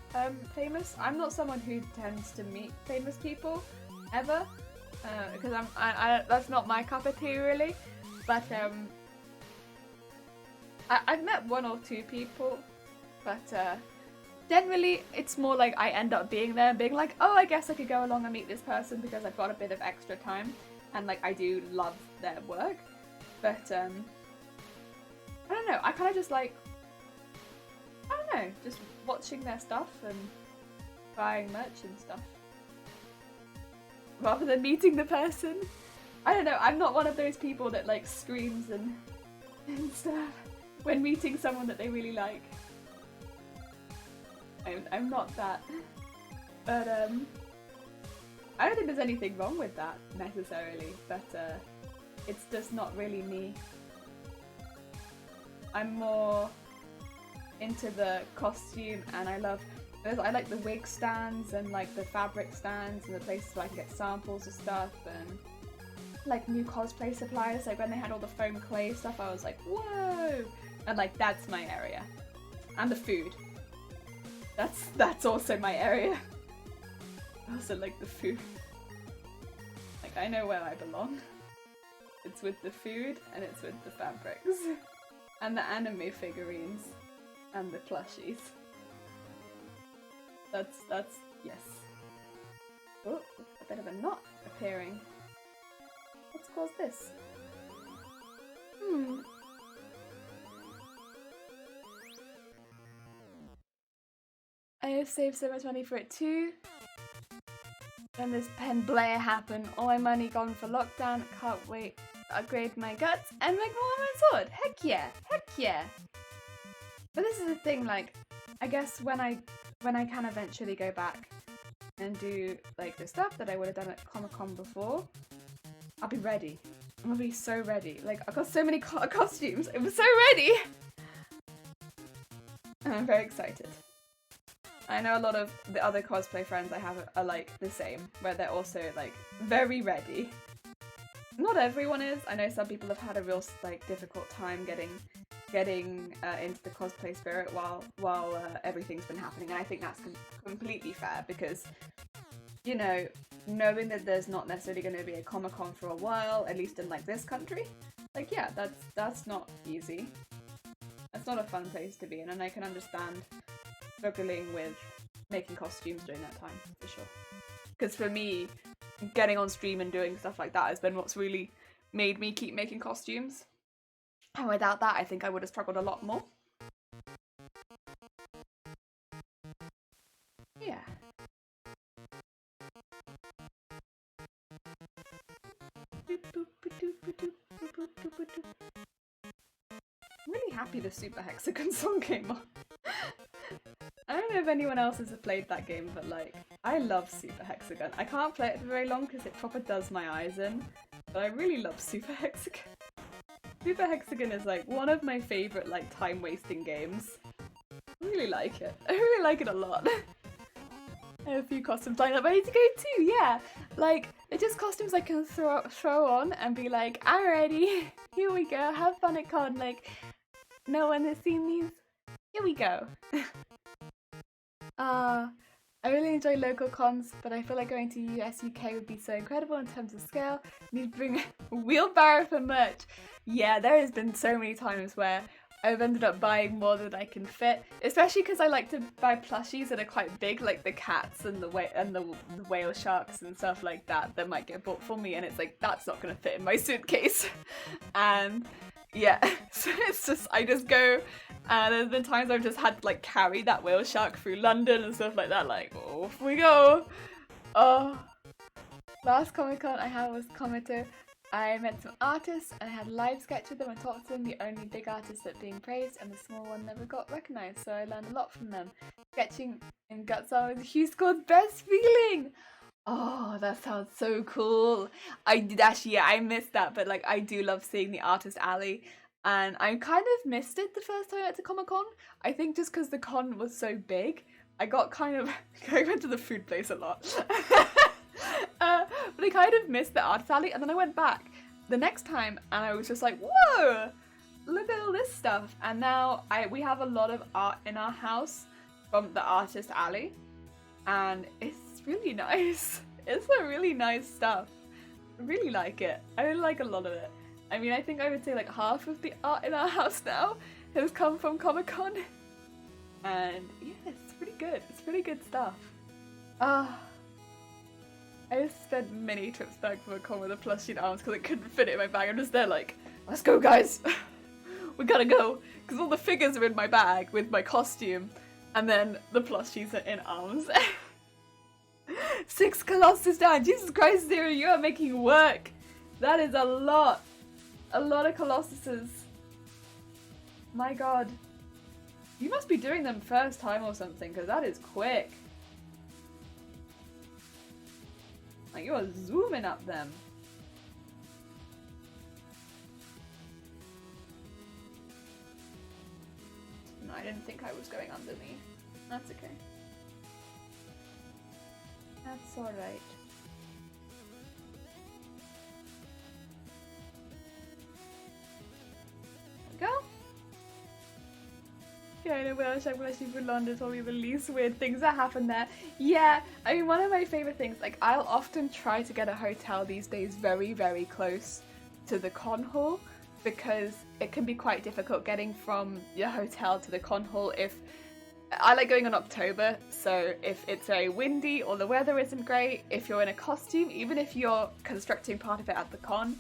famous. I'm not someone who tends to meet famous people ever, because I that's not my cup of tea really. But I've met 1 or 2 people, but generally it's more like I end up being there and being like, oh, I guess I could go along and meet this person because I've got a bit of extra time, and like I do love their work. But I don't know, I kind of just like, I don't know, just watching their stuff and buying merch and stuff rather than meeting the person. I don't know, I'm not one of those people that like screams and stuff when meeting someone that they really like. I'm not that. But I don't think there's anything wrong with that necessarily, but it's just not really me. I'm more into the costume, and I like the wig stands and like the fabric stands and the places where I can get samples of stuff, and like new cosplay suppliers, like when they had all the foam clay stuff, I was like, whoa! And like that's my area. And the food. That's also my area. I also like the food. Like I know where I belong. It's with the food and it's with the fabrics. And the anime figurines. And the plushies. That's yes. Oh, a bit of a knot appearing. What's caused this? I have saved so much money for it too. Then this pen blare happened. All my money gone for lockdown. Can't wait to upgrade my guts and make more on my sword. Heck yeah! Heck yeah! But this is the thing, like, I guess when I can eventually go back and do like the stuff that I would have done at Comic-Con before, I'll be ready. I'm gonna be so ready. Like, I've got so many costumes. I'm so ready! And I'm very excited. I know a lot of the other cosplay friends I have are like the same, where they're also like very ready. Not everyone is. I know some people have had a real like difficult time getting into the cosplay spirit while everything's been happening, and I think that's completely fair because, you know, knowing that there's not necessarily going to be a Comic-Con for a while, at least in like this country, like yeah, that's not easy. That's not a fun place to be in, and I can understand struggling with making costumes during that time, for sure. Because for me, getting on stream and doing stuff like that has been what's really made me keep making costumes. And without that, I think I would have struggled a lot more. Yeah. I'm really happy the Super Hexagon song came on. I don't know if anyone else has played that game, but like, I love Super Hexagon. I can't play it for very long because it proper does my eyes in, but I really love Super Hexagon. Super Hexagon is like one of my favourite like time-wasting games. I really like it. I really like it a lot. I have a few costumes lined up ready to go too, yeah! Like, they're just costumes I can throw on and be like, I'm ready! Here we go, have fun at con, like, no one has seen these? Here we go! I really enjoy local cons, but I feel like going to US, UK would be so incredible in terms of scale. Need to bring a wheelbarrow for merch. Yeah, there has been so many times where I've ended up buying more than I can fit, especially because I like to buy plushies that are quite big, like the cats and the whale sharks and stuff like that might get bought for me, and it's like, that's not going to fit in my suitcase. And yeah, so it's just, I just go, and there's been times I've just had to like carry that whale shark through London and stuff like that, like, off we go. Oh, last Comic-Con I had was Cometer. I met some artists and I had a live sketch with them and talked to them, the only big artists that being praised and the small one never got recognised, so I learned a lot from them. Sketching in Guts was Hugh scored best feeling! Oh, that sounds so cool. I did actually, yeah, I missed that, but like I do love seeing the artist alley, and I kind of missed it the first time I went to Comic-Con. I think just because the con was so big, I got kind of, I went to the food place a lot. But I kind of missed the artist alley, and then I went back the next time and I was just like, whoa, look at all this stuff. And now we have a lot of art in our house from the artist alley, and it's really nice. It's a really nice stuff. I really like it. I really like a lot of it. I mean, I think I would say like half of the art in our house now has come from Comic-Con. And yeah, it's pretty good. It's pretty good stuff. I just spent many trips back from a con with a plushie arms because I couldn't fit it in my bag. I'm just there like, let's go guys! We gotta go! Because all the figures are in my bag with my costume, and then the plushies are in arms. 6 Colossus down! Jesus Christ, Zero, you are making work! That is a lot! A lot of Colossuses. My god. You must be doing them first time or something, because that is quick. Like, you are zooming up them. No, I didn't think I was going underneath. That's okay. That's alright. China, Welsh, I'm actually from London, probably the least weird things that happen there. Yeah, I mean, one of my favourite things, like, I'll often try to get a hotel these days very, very close to the con hall, because it can be quite difficult getting from your hotel to the con hall if... I like going in October, so if it's very windy or the weather isn't great, if you're in a costume, even if you're constructing part of it at the con,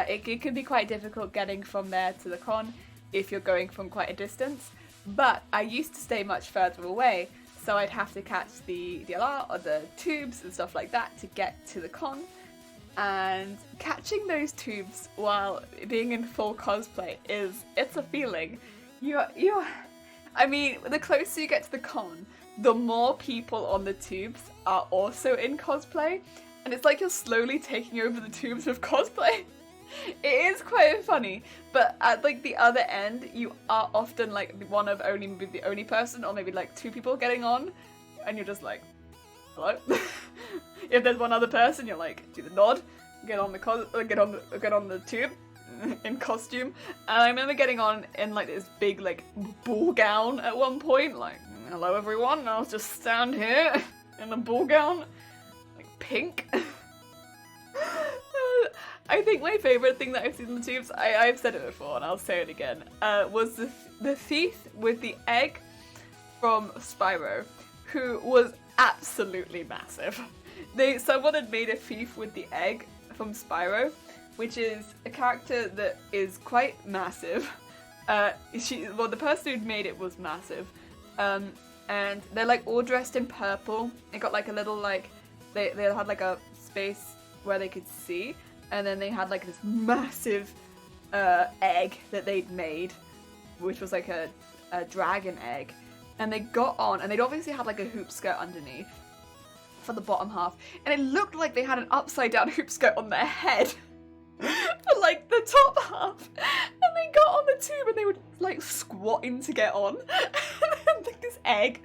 it can be quite difficult getting from there to the con if you're going from quite a distance. But I used to stay much further away, so I'd have to catch the DLR or the tubes and stuff like that to get to the con. And catching those tubes while being in full cosplay it's a feeling. I mean, the closer you get to the con, the more people on the tubes are also in cosplay, and it's like you're slowly taking over the tubes with cosplay. It is quite funny, but at like the other end, you are often like maybe the only person, or maybe like two people getting on, and you're just like, hello. If there's one other person, you're like, do the nod, get on the tube. In costume, and I remember getting on in like this big like ball gown at one point, like, hello everyone, and I'll just stand here in a ball gown, like pink. I think my favourite thing that I've seen in the tubes, I've said it before and I'll say it again, was the thief with the egg from Spyro, who was absolutely massive. Someone had made a thief with the egg from Spyro, which is a character that is quite massive. The person who'd made it was massive. And they're like all dressed in purple. They got like a little like, they had like a space where they could see. And then they had like this massive egg that they'd made, which was like a dragon egg. And they got on, and they'd obviously had like a hoop skirt underneath for the bottom half. And it looked like they had an upside down hoop skirt on their head. For like the top half, and they got on the tube and they were like squatting to get on. And like this egg,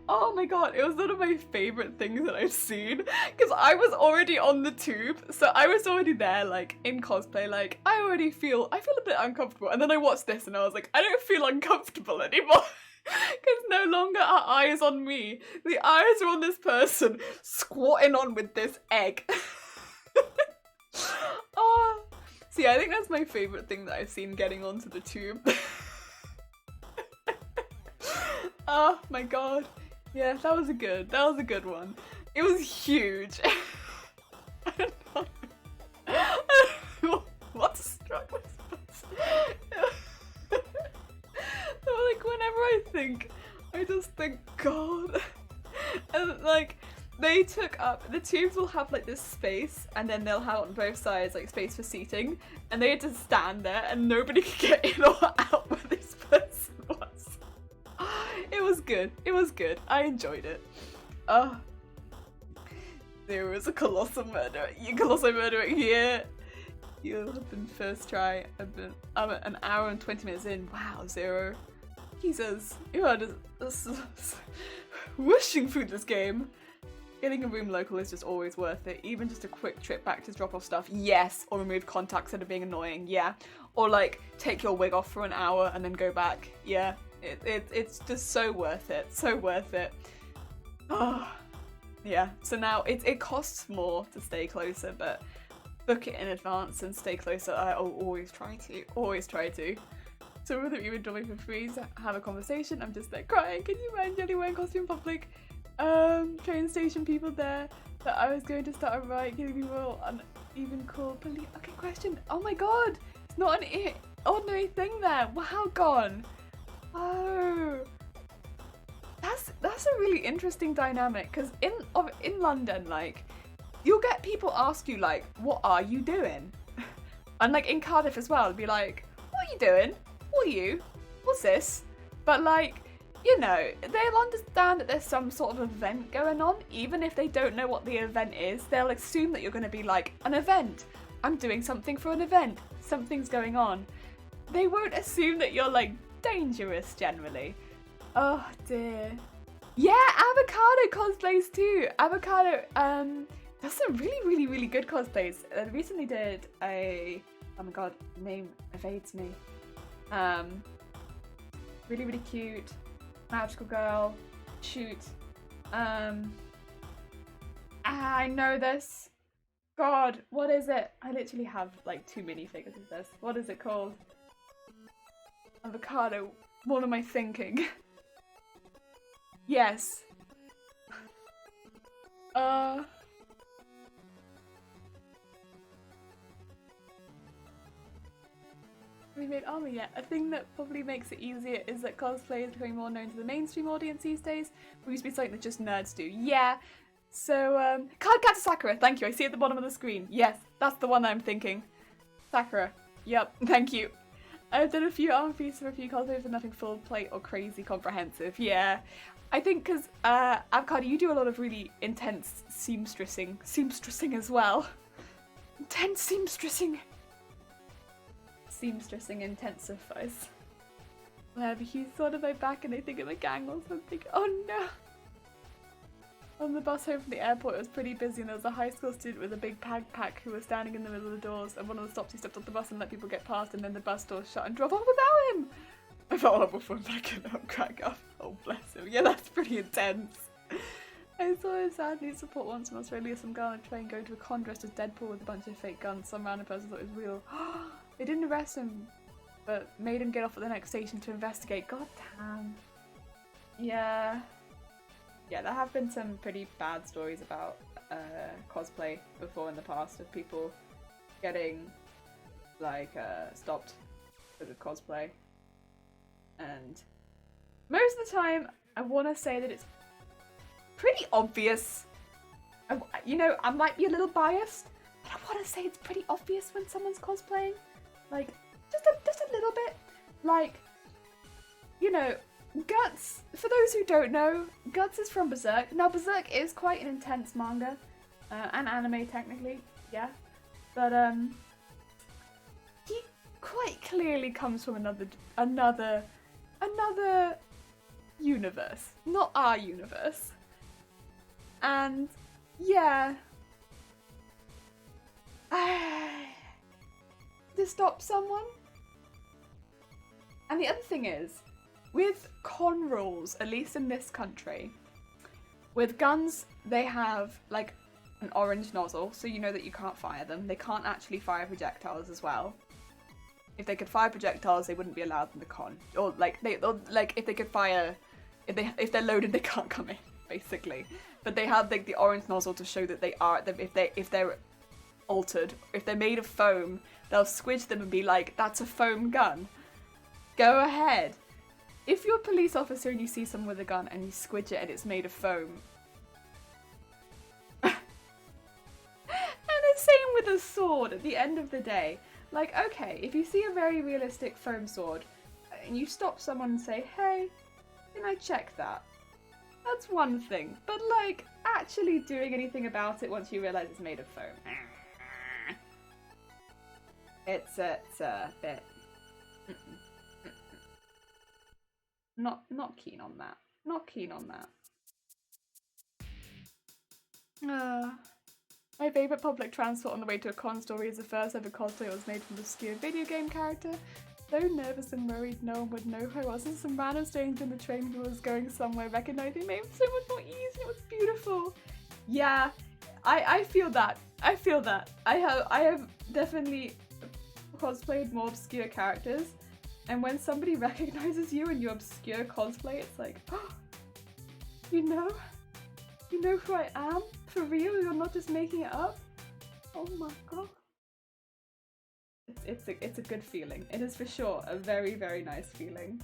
oh my god, it was one of my favourite things that I've seen, because I was already on the tube, so I was already there like in cosplay, like I feel a bit uncomfortable, and then I watched this and I was like, I don't feel uncomfortable anymore. Because no longer are eyes on me, the eyes are on this person squatting on with this egg. Oh, see, I think that's my favourite thing that I've seen getting onto the tube. Oh my god. Yeah, that was a good one. It was huge. I don't know. What struck this person? Like, whenever I think, I just think, God. And like, they took up, the tubes will have like this space, and then they'll have on both sides like space for seating, and they had to stand there and nobody could get in or out where this person was. It was good. It was good. I enjoyed it. There was a colossal murder. Colossal murder here. You have been first try. I'm an hour and 20 minutes in. Wow, 0. Jesus. You are just whooshing through this game. Getting a room local is just always worth it. Even just a quick trip back to drop off stuff, yes. Or remove contacts that are being annoying, yeah. Or like take your wig off for an hour and then go back, yeah. It's just so worth it, so worth it. Oh, yeah. So now it costs more to stay closer, but book it in advance and stay closer. I'll always try to. So whether you enjoy me for free, so have a conversation. I'm just like crying. Can you imagine Jenny wearing costume in public? Train station people there that I was going to start a riot, giving people an even call police. Okay, question. Oh my god, it's not an ordinary thing there. Wow, gone. Oh, that's a really interesting dynamic, because in London, like, you'll get people ask you like, what are you doing? And like in Cardiff as well, it'd be like, what are you doing? What are you? What's this? But like, you know, they'll understand that there's some sort of event going on. Even if they don't know what the event is, they'll assume that you're going to be like, an event. I'm doing something for an event. Something's going on. They won't assume that you're like dangerous generally. Oh dear. Yeah, Avocado cosplays too. Avocado does some really good cosplays. I recently did oh my god, name evades me. Really cute Magical girl. Shoot. I know this. God, what is it? I literally have like too many figures of this. What is it called? Avocado. What am I thinking? Yes. We made armor yet. A thing that probably makes it easier is that cosplay is becoming more known to the mainstream audience these days. It used to be something that just nerds do. Yeah. So, Card Cat Sakura. Thank you. I see it at the bottom of the screen. Yes, that's the one I'm thinking. Sakura. Yep. Thank you. I've done a few armor pieces for a few cosplays, but nothing full plate or crazy comprehensive. Yeah. I think because, Avocado, you do a lot of really intense seamstressing. Seamstressing as well. Intense seamstressing. Seamstressing intensifies. Whenever he's sort of my back and I think I'm a gang or something. Oh no! On the bus home from the airport, it was pretty busy and there was a high school student with a big backpack who was standing in the middle of the doors, and one of the stops he stepped off the bus and let people get past, and then the bus doors shut and drove off without him! I felt horrible for him, but I couldn't help crack up. Oh bless him. Yeah, that's pretty intense. I saw a sad news report once in Australia, some girl on a train going to a con dressed as Deadpool with a bunch of fake guns. Some random person thought it was real. They didn't arrest him, but made him get off at the next station to investigate. God damn. Yeah. Yeah, there have been some pretty bad stories about cosplay before in the past of people getting, like, stopped because of cosplay. And most of the time, I want to say that it's pretty obvious. You know, I might be a little biased, but I want to say it's pretty obvious when someone's cosplaying. Like, just a little bit. Like, you know, Guts, for those who don't know, Guts is from Berserk. Now, Berserk is quite an intense manga, and anime technically, yeah. But, he quite clearly comes from another universe. Not our universe. And, yeah. To stop someone. And the other thing is, with con rules, at least in this country, with guns, they have like an orange nozzle, so you know that you can't fire them. They can't actually fire projectiles as well. If they could fire projectiles, they wouldn't be allowed in the con. Or if they could fire, if they're loaded, they can't come in, basically. But they have like the orange nozzle to show that they are, if they're altered, if they're made of foam, they'll squidge them and be like, that's a foam gun. Go ahead. If you're a police officer and you see someone with a gun and you squidge it and it's made of foam. And the same with a sword at the end of the day. Like, okay, if you see a very realistic foam sword and you stop someone and say, hey, can I check that? That's one thing. But like, actually doing anything about it once you realise it's made of foam. It's a bit... Not keen on that. Not keen on that. My favourite public transport on the way to a con story is the first ever cosplay that was made from an obscure video game character. So nervous and worried no one would know who I was. And some random stranger in the train who was going somewhere recognized me made it so much more easy. It was beautiful. Yeah, I feel that. I feel that. I have definitely cosplayed more obscure characters. And when somebody recognizes you in your obscure cosplay, it's like, oh, you know who I am? For real? You're not just making it up? Oh my god. It's a good feeling. It is for sure a very, very nice feeling.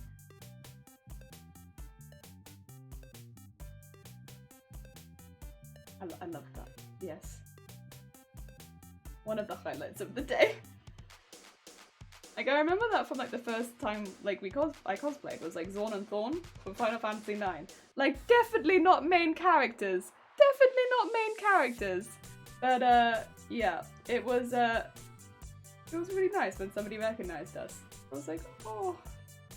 I love that. Yes. One of the highlights of the day. Like, I remember that from, like, the first time, like, I cosplayed. It was, like, Zorn and Thorn from Final Fantasy IX. Like, definitely not main characters. Definitely not main characters. But, yeah. It was really nice when somebody recognized us. I was like, oh.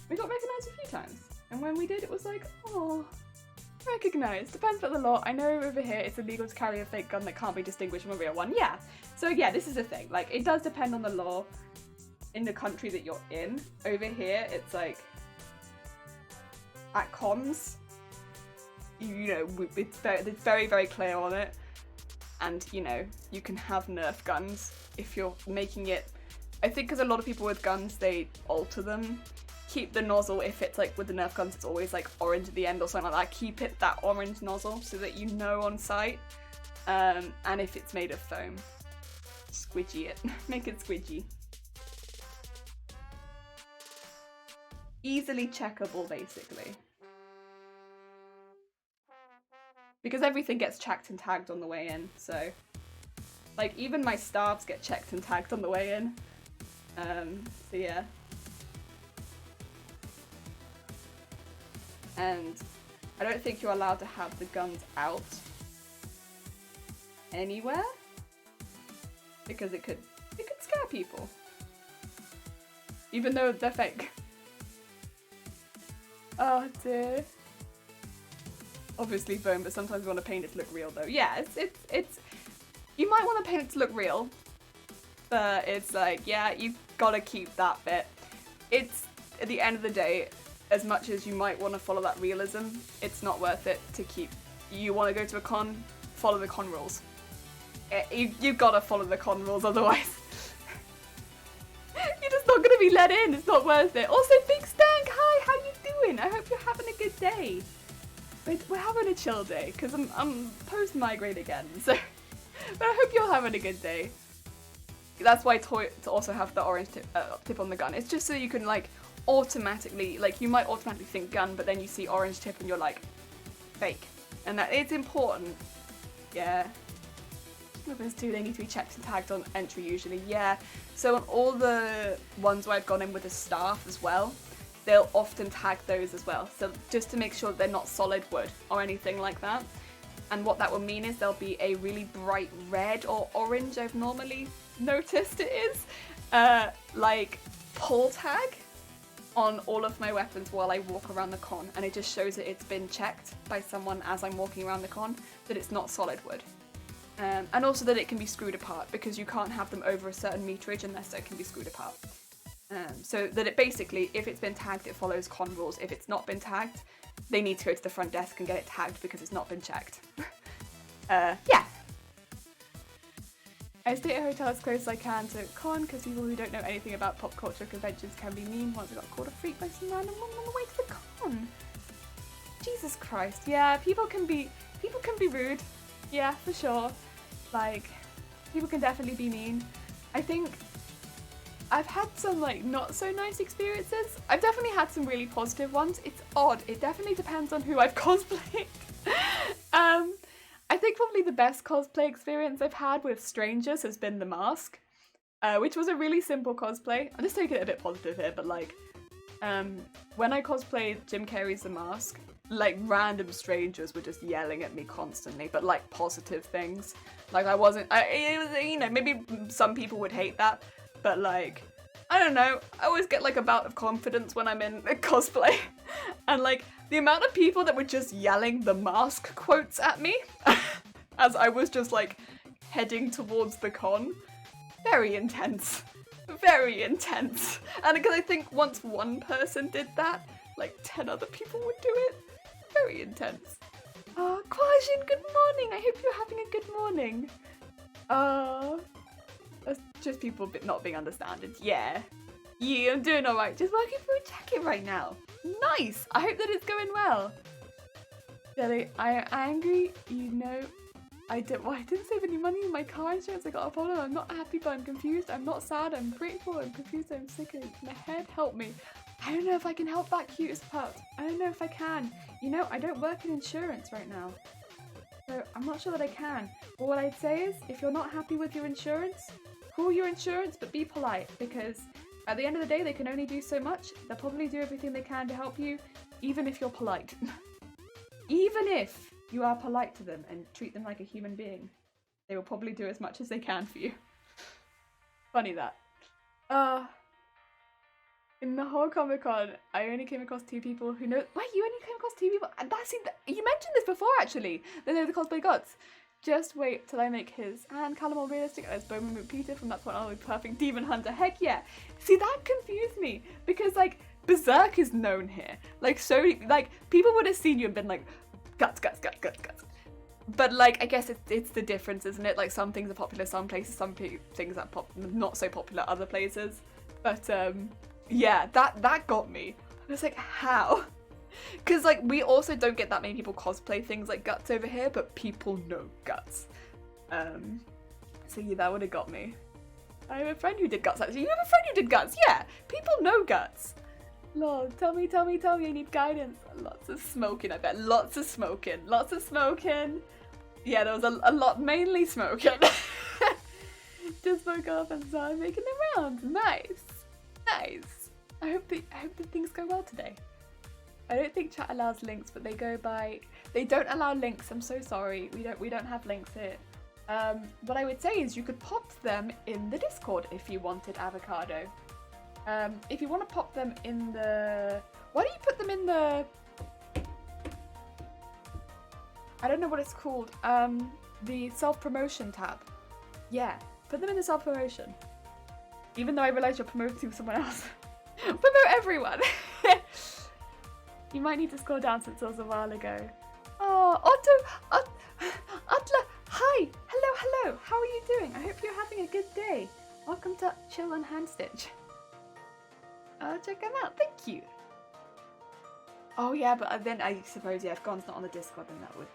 We got recognized a few times. And when we did, it was like, oh. Recognized. Depends on the law. I know over here it's illegal to carry a fake gun that can't be distinguished from a real one. Yeah. So, yeah, this is the thing. Like, it does depend on the law in the country that you're in. Over here, it's like, at cons, you know, it's very, very clear on it. And, you know, you can have Nerf guns if you're making it... I think because a lot of people with guns, they alter them. Keep the nozzle, if it's like with the Nerf guns, it's always like orange at the end or something like that. Keep it that orange nozzle so that you know on sight. And if it's made of foam, squidgy it. Make it squidgy. Easily checkable, basically. Because everything gets checked and tagged on the way in, so... Like, even my staves get checked and tagged on the way in. So yeah. And I don't think you're allowed to have the guns out anywhere. Because it could scare people. Even though they're fake. Oh dear. Obviously foam, but sometimes you want to paint it to look real though. Yeah, it's you might want to paint it to look real, but it's like, yeah, you've got to keep that bit. It's, at the end of the day, as much as you might want to follow that realism, it's not worth it to keep. You want to go to a con, follow the con rules. You've got to follow the con rules, otherwise you're just not going to be let in. It's not worth it. Also, Big Stank, hi, how you doing? I hope you're having a good day. We're having a chill day, because I'm post-migraine again, so but I hope you're having a good day. That's why to also have the orange tip on the gun. It's just so you can like automatically, like you might automatically think gun, but then you see orange tip and you're like, fake. And that it's important. Yeah. Weapons too, they need to be checked and tagged on entry usually. Yeah. So on all the ones where I've gone in with a staff as well, they'll often tag those as well. So just to make sure that they're not solid wood or anything like that. And what that will mean is there'll be a really bright red or orange, I've normally noticed it is, like pull tag on all of my weapons while I walk around the con. And it just shows that it's been checked by someone as I'm walking around the con, that it's not solid wood. And also that it can be screwed apart, because you can't have them over a certain meterage unless they can be screwed apart. So that it basically, if it's been tagged, it follows con rules. If it's not been tagged, they need to go to the front desk and get it tagged because it's not been checked. Yeah. I stay at a hotel as close as I can to con, because people who don't know anything about pop culture conventions can be mean. Once I got called a freak by some random woman on the way to the con. Jesus Christ. Yeah, people can be rude. Yeah, for sure. Like, people can definitely be mean. I think I've had some like not so nice experiences. I've definitely had some really positive ones. It's odd. It definitely depends on who I've cosplayed. I think probably the best cosplay experience I've had with strangers has been the mask, which was a really simple cosplay. I'm just taking it a bit positive here, but like when I cosplayed Jim Carrey's The Mask, like random strangers were just yelling at me constantly, but like positive things. Like it was, you know, maybe some people would hate that. But like, I don't know, I always get like a bout of confidence when I'm in a cosplay. And like, the amount of people that were just yelling The Mask quotes at me as I was just like heading towards the con, very intense. Very intense. And because I think once one person did that, like 10 other people would do it. Very intense. Kwajin, good morning. I hope you're having a good morning. That's just people not being understanding. Yeah. Yeah, I'm doing alright. Just working for a jacket right now. Nice! I hope that it's going well. Jelly, I am angry. You know, I didn't save any money in my car insurance. I got a problem. I'm not happy, but I'm confused. I'm not sad. I'm grateful. I'm confused. I'm sick of my head. Help me. I don't know if I can help that cutest pup. I don't know if I can. You know, I don't work in insurance right now. So I'm not sure that I can. But what I'd say is, if you're not happy with your insurance, call your insurance, but be polite, because at the end of the day, they can only do so much. They'll probably do everything they can to help you, even if you're polite. Even if you are polite to them and treat them like a human being, they will probably do as much as they can for you. Funny that. In the whole Comic-Con, I only came across 2 people who know- Wait, you only came across 2 people? You mentioned this before, actually. They know the cosplay gods. Just wait till I make his and Callum more realistic as Bowman repeated from That's What I'll Be Perfect Demon Hunter. Heck yeah. See, that confused me because like Berserk is known here. Like, so, like, people would have seen you and been like, guts, guts, guts, guts, guts. But, like, I guess it's the difference, isn't it? Like, some things are popular some places, some things are not so popular other places. But, yeah, that got me. I was like, how? Because, like, we also don't get that many people cosplay things like Guts over here, but people know Guts. So yeah, that would have got me. I have a friend who did Guts, actually. You have a friend who did Guts? Yeah, people know Guts. Lord, tell me, I need guidance. Lots of smoking, I bet. Lots of smoking. Yeah, there was a lot, mainly smoking. Just woke up and started making the rounds. Nice. I hope that things go well today. I don't think chat allows links, but they don't allow links. I'm so sorry. We don't have links here. What I would say is you could pop them in the Discord if you wanted, Avocado. If you want to pop them in the... Why don't you put them in the... I don't know what it's called. The self-promotion tab. Yeah, put them in the self-promotion. Even though I realise you're promoting someone else. Promote everyone! You might need to scroll down since it was a while ago. Oh, Otto! Atla! Hi! Hello! How are you doing? I hope you're having a good day. Welcome to Chill and Handstitch. Check them out. Thank you. Oh yeah, but then I suppose, yeah, if Gon's not on the Discord, then that would...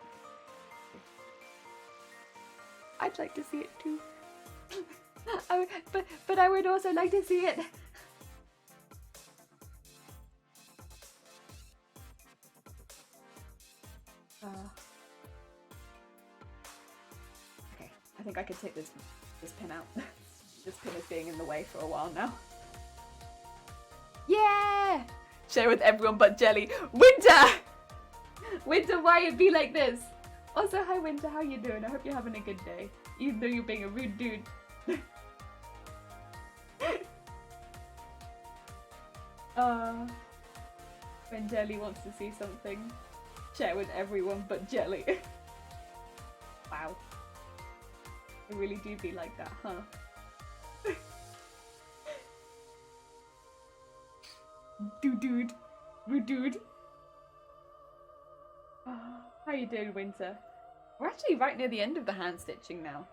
I'd like to see it too. But I would also like to see it. Okay, I think I could take this pin out. This pin is being in the way for a while now. Yeah! Share with everyone but Jelly. Winter! Winter, why it be like this? Also, hi Winter, how you doing? I hope you're having a good day. Even though you're being a rude dude. When Jelly wants to see something, share with everyone but Jelly. Wow. I really do be like that, huh? Dude. Rude dude. How you doing, Winter? We're actually right near the end of the hand stitching now.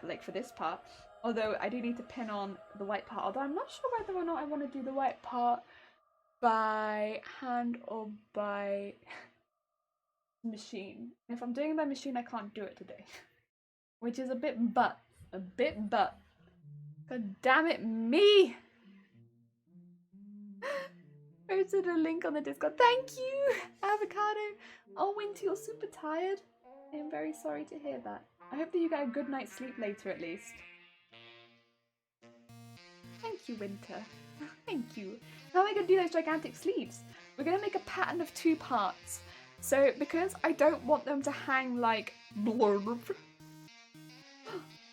Like for this part. Although I do need to pin on the white part. Although I'm not sure whether or not I want to do the white part by hand or by machine. If I'm doing it by machine, I can't do it today. Which is a bit but. God damn it, me! Posted a link on the Discord. Thank you, Avocado. Oh, Winter, you're super tired. I am very sorry to hear that. I hope that you get a good night's sleep later at least. Thank you, Winter. Thank you. How am I going to do those gigantic sleeves? We're going to make a pattern of 2 parts. So, because I don't want them to hang like blurb,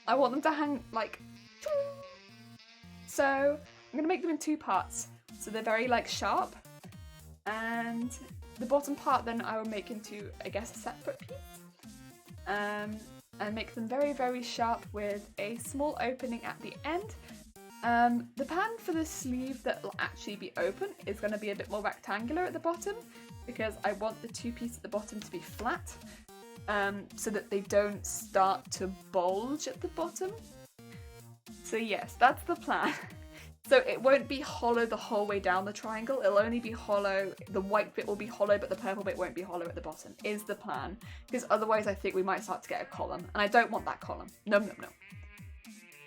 I want them to hang like... So, I'm going to make them in 2 parts. So they're very like sharp. And the bottom part then I will make into, I guess, a separate piece. And make them very, very sharp with a small opening at the end. The pattern for the sleeve that will actually be open is going to be a bit more rectangular at the bottom because I want the 2 pieces at the bottom to be flat so that they don't start to bulge at the bottom. So yes, that's the plan. So it won't be hollow the whole way down the triangle, it'll only be hollow, the white bit will be hollow but the purple bit won't be hollow at the bottom, is the plan. Because otherwise I think we might start to get a column, and I don't want that column. No.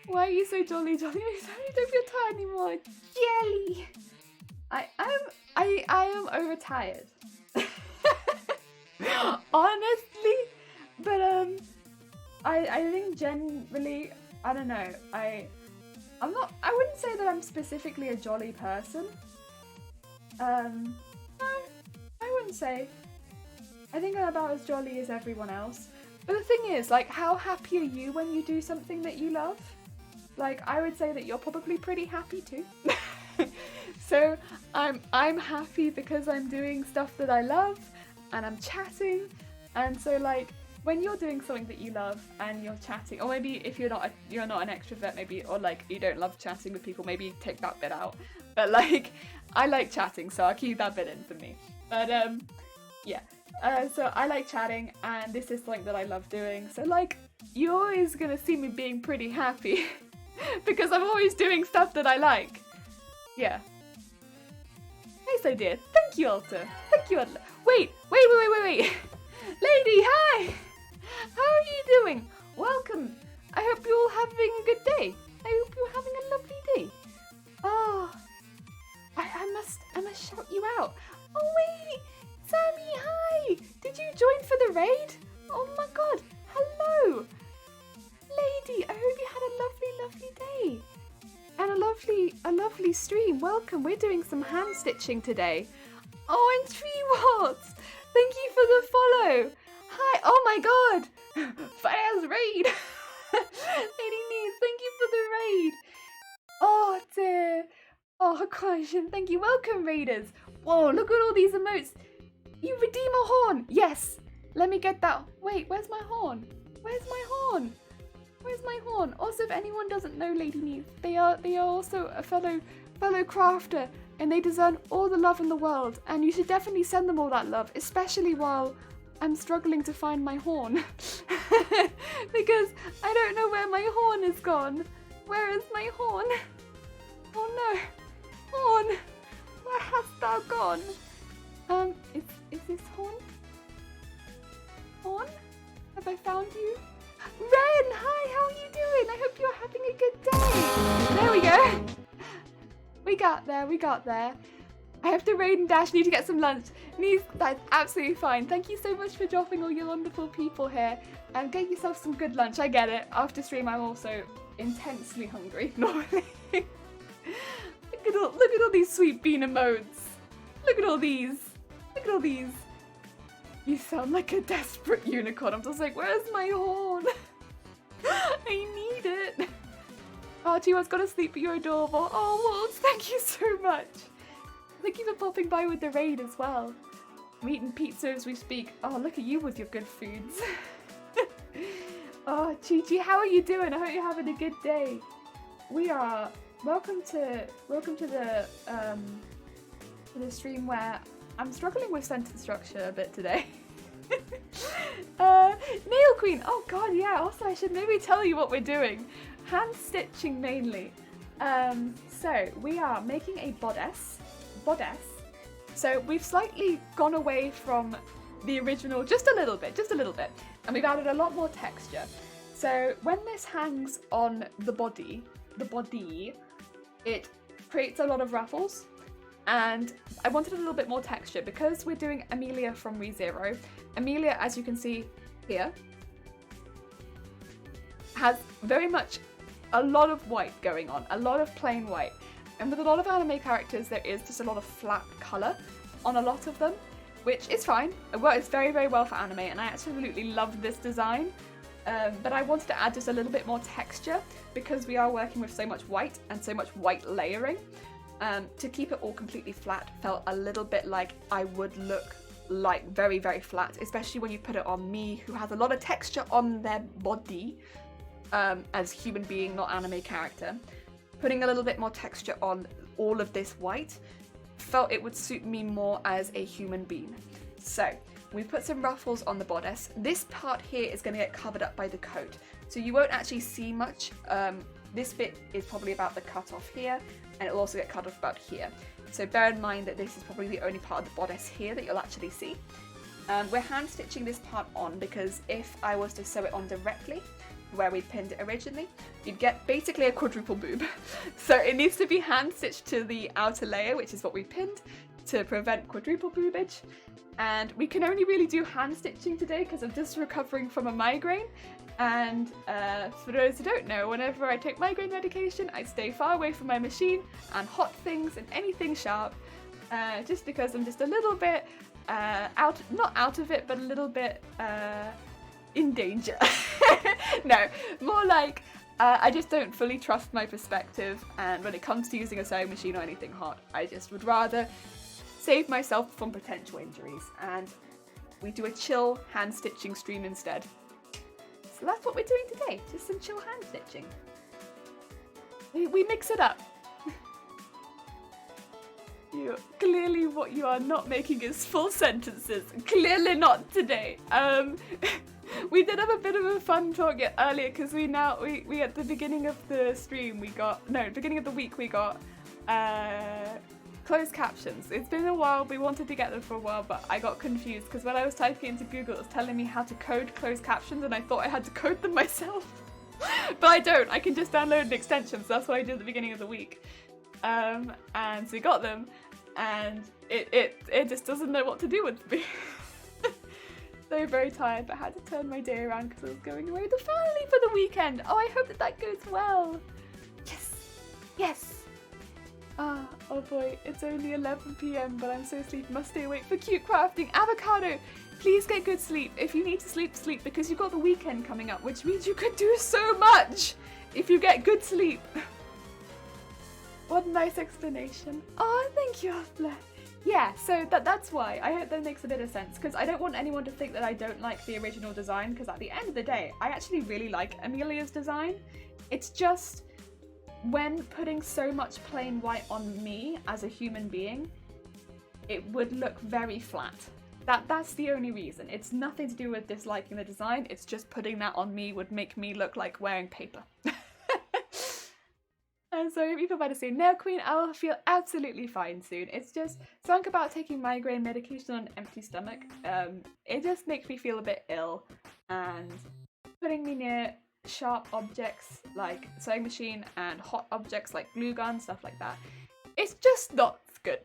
Why are you so jolly? I don't feel tired anymore. Jelly! I am overtired. Honestly, but I think generally, I don't know, I wouldn't say that I'm specifically a jolly person. No, I wouldn't say. I think I'm about as jolly as everyone else. But the thing is, like, how happy are you when you do something that you love? Like, I would say that you're probably pretty happy too. So I'm happy because I'm doing stuff that I love and I'm chatting, and so like when you're doing something that you love and you're chatting, or maybe if you're not an extrovert, maybe, or like you don't love chatting with people, maybe take that bit out. But like I like chatting, so I'll keep that bit in for me. But yeah. So I like chatting, and this is something that I love doing. So like, you're always gonna see me being pretty happy because I'm always doing stuff that I like. Yeah. Nice idea. Thank you, Alta. Thank you, Alta. Wait. Lady, hi! How are you doing? Welcome. I hope you're all having a good day. I hope you're having a lovely day. Oh, I must shout you out. Oh wait, Sammy, hi! Did you join for the raid? Oh my god, hello! Lady, I hope you had a lovely day. And a lovely stream. Welcome, we're doing some hand stitching today. Oh, and Tree Warts! Thank you for the follow. Hi, oh my god! Fire's raid! Lady Needs, thank you for the raid. Oh dear. Oh gosh, and thank you. Welcome, raiders. Whoa, look at all these emotes. You redeem a horn. Yes. Let me get that. Wait, where's my horn? Where's my horn? Where's my horn? Also, if anyone doesn't know Lady Needs, they are also a fellow crafter, and they deserve all the love in the world. And you should definitely send them all that love, especially while I'm struggling to find my horn. Because I don't know where my horn is gone. Where is my horn? Oh no. Horn! Where hast thou gone? Is this horn? Horn? Have I found you? Ren! Hi, how are you doing? I hope you're having a good day. There we go. We got there. I have to raid and dash, need to get some lunch. That's absolutely fine. Thank you so much for dropping all your wonderful people here. And get yourself some good lunch, I get it. After stream, I'm also intensely hungry, normally. Look at all these sweet bean emotes. Look at all these. Look at all these. You sound like a desperate unicorn. I'm just like, where's my horn? I need it. Oh, Tiwa's got to sleep, but you're adorable. Oh, Wolves, thank you so much. Thank you for popping by with the raid as well. I'm eating pizza as we speak. Oh, look at you with your good foods. Oh, Chi-Chi, how are you doing? I hope you're having a good day. We are... Welcome to the stream where I'm struggling with sentence structure a bit today. Nail Queen, oh god, yeah, also I should maybe tell you what we're doing. Hand stitching mainly. So we are making a bodice. So we've slightly gone away from the original just a little bit, and we've added a lot more texture. So when this hangs on the body, it creates a lot of ruffles, and I wanted a little bit more texture because we're doing Emilia from ReZero. Emilia, as you can see here, has very much a lot of white going on, a lot of plain white. And with a lot of anime characters, there is just a lot of flat colour on a lot of them, which is fine. It works very, very well for anime, and I absolutely love this design. But I wanted to add just a little bit more texture because we are working with so much white and so much white layering. To keep it all completely flat felt a little bit like I would look like very, very flat, especially when you put it on me, who has a lot of texture on their body as human being, not anime character. Putting a little bit more texture on all of this white felt it would suit me more as a human being. So we put some ruffles on the bodice. This part here is going to get covered up by the coat, so you won't actually see much. This bit is probably about the cut off here, and it'll also get cut off about here. So bear in mind that this is probably the only part of the bodice here that you'll actually see. We're hand stitching this part on because if I was to sew it on directly where we pinned it originally, you'd get basically a quadruple boob. So it needs to be hand stitched to the outer layer, which is what we pinned, to prevent quadruple boobage. And we can only really do hand stitching today because I'm just recovering from a migraine. And for those who don't know, whenever I take migraine medication, I stay far away from my machine and hot things and anything sharp, just because I'm just a little bit not out of it, but a little bit in danger. No, more like I just don't fully trust my perspective, and when it comes to using a sewing machine or anything hot, I just would rather save myself from potential injuries, and we do a chill hand stitching stream instead. So that's what we're doing today, just some chill hand stitching. We mix it up. you. Clearly what you are not making is full sentences. Clearly not today. We did have a bit of a fun talk earlier because we at the beginning of the stream beginning of the week we got closed captions. It's been a while, we wanted to get them for a while, but I got confused because when I was typing into Google it was telling me how to code closed captions and I thought I had to code them myself. But I don't, I can just download an extension, so that's what I did at the beginning of the week. And so we got them and it just doesn't know what to do with me. So very tired, but I had to turn my day around because I was going away with the family for the weekend. Oh, I hope that goes well. Yes, yes. Oh boy, it's only 11 PM, but I'm so sleepy. Must stay awake for cute crafting. Avocado, please get good sleep. If you need to sleep, sleep, because you've got the weekend coming up, which means you could do so much if you get good sleep. What a nice explanation. Oh, thank you, Blair. Yeah, so that's why. I hope that makes a bit of sense, because I don't want anyone to think that I don't like the original design, because at the end of the day, I actually really like Emilia's design. It's just, when putting so much plain white on me as a human being, it would look very flat. That's the only reason. It's nothing to do with disliking the design, it's just putting that on me would make me look like wearing paper. And so if you feel better soon. No, Queen, I will feel absolutely fine soon. It's just something about taking migraine medication on an empty stomach. It just makes me feel a bit ill, and putting me near sharp objects like sewing machine and hot objects like glue gun, stuff like that, it's just not good.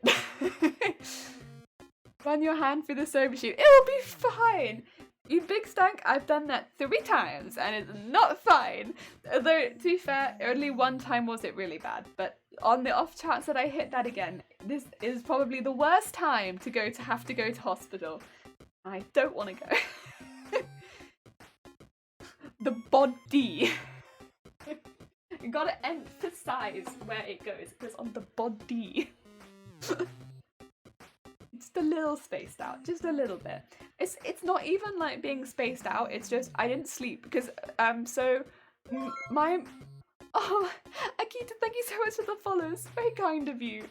Run your hand through the sewing machine. It'll be fine. You big stank, I've done that 3 times and it's not fine. Although, to be fair, only 1 time was it really bad. But on the off chance that I hit that again, this is probably the worst time to have to go to hospital. I don't want to go. The body. You gotta emphasize where it goes. It goes on the body. Just a little spaced out, just a little bit. It's not even like being spaced out, it's just I didn't sleep because my Akita, thank you so much for the follows, very kind of you.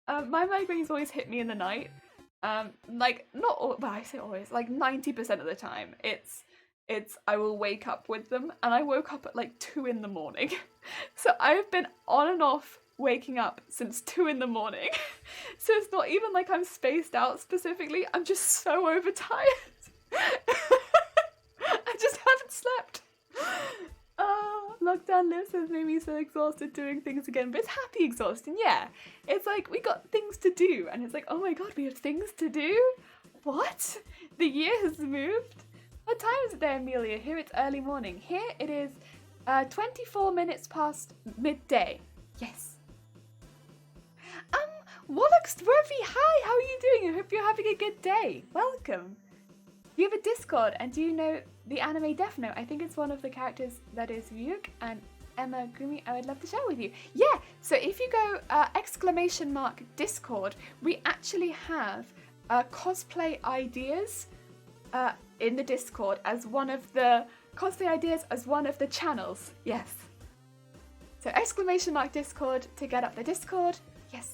My migraines always hit me in the night. Like not all, well I say always, like 90% of the time it's I will wake up with them, and I woke up at like 2 in the morning. So I've been on and off waking up since 2 in the morning. So it's not even like I'm spaced out specifically, I'm just so overtired. I just haven't slept. Lockdown lives has made me so exhausted doing things again, but it's happy exhausting, yeah. It's like we got things to do, and it's like, oh my god, we have things to do? What? The year has moved? What time is it there, Emilia? Here it's early morning. Here it is 24 minutes past midday. Yes. Wallach Swervy, hi, how are you doing? I hope you're having a good day. Welcome. You have a Discord, and do you know the anime Death Note? I think it's one of the characters that is Ryuk and Emma Gumi. I would love to share with you. Yeah, so if you go !Discord, we actually have cosplay ideas in the Discord as one of the channels. Yes. So !Discord to get up the Discord. Yes.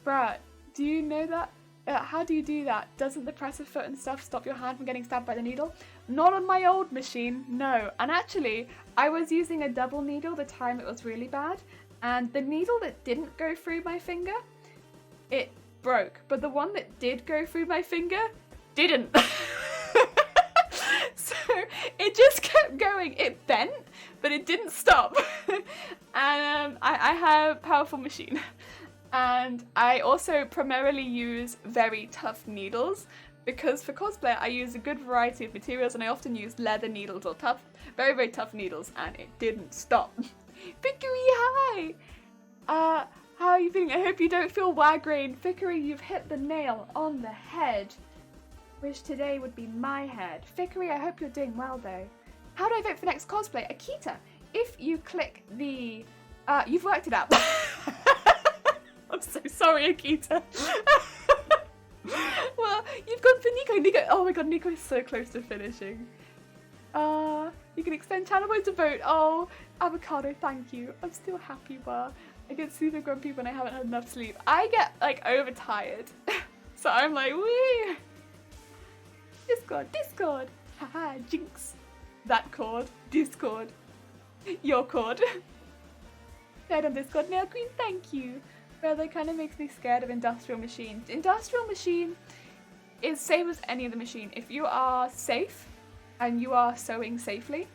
Bruh, do you know that? How do you do that? Doesn't the press of foot and stuff stop your hand from getting stabbed by the needle? Not on my old machine, no. And actually, I was using a double needle the time it was really bad, and the needle that didn't go through my finger, it broke. But the one that did go through my finger, didn't. So it just kept going. It bent, but it didn't stop. And I have a powerful machine. And I also primarily use very tough needles, because for cosplay I use a good variety of materials, and I often use leather needles or very, very tough needles, and it didn't stop. Vickery, hi! How are you feeling? I hope you don't feel migraine. Vickery, you've hit the nail on the head. Wish today would be my head. Vickery, I hope you're doing well though. How do I vote for next cosplay? Akita, if you click the... you've worked it out. I'm so sorry, Akita. Well, you've gone for Nico. Nico, oh my god, Nico is so close to finishing. You can extend channel points to vote. Oh, Avocado, thank you. I'm still happy, but I get super grumpy when I haven't had enough sleep. I get like overtired. So I'm like, wee! Discord, Discord! Haha, jinx. That cord, Discord. Your cord. Died on Discord. Nail Queen, thank you. Well, that kind of makes me scared of industrial machines. Industrial machine is same as any other machine. If you are safe and you are sewing safely,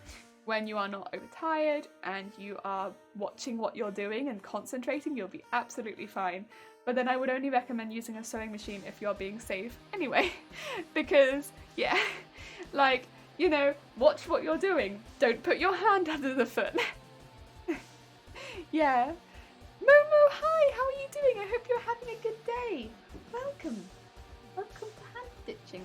when you are not overtired and you are watching what you're doing and concentrating, you'll be absolutely fine. But then I would only recommend using a sewing machine if you're being safe anyway. Because, yeah, like, you know, watch what you're doing. Don't put your hand under the foot. Yeah. Momo, hi, how are you doing? I hope you're having a good day. Welcome. Welcome to Handstitching.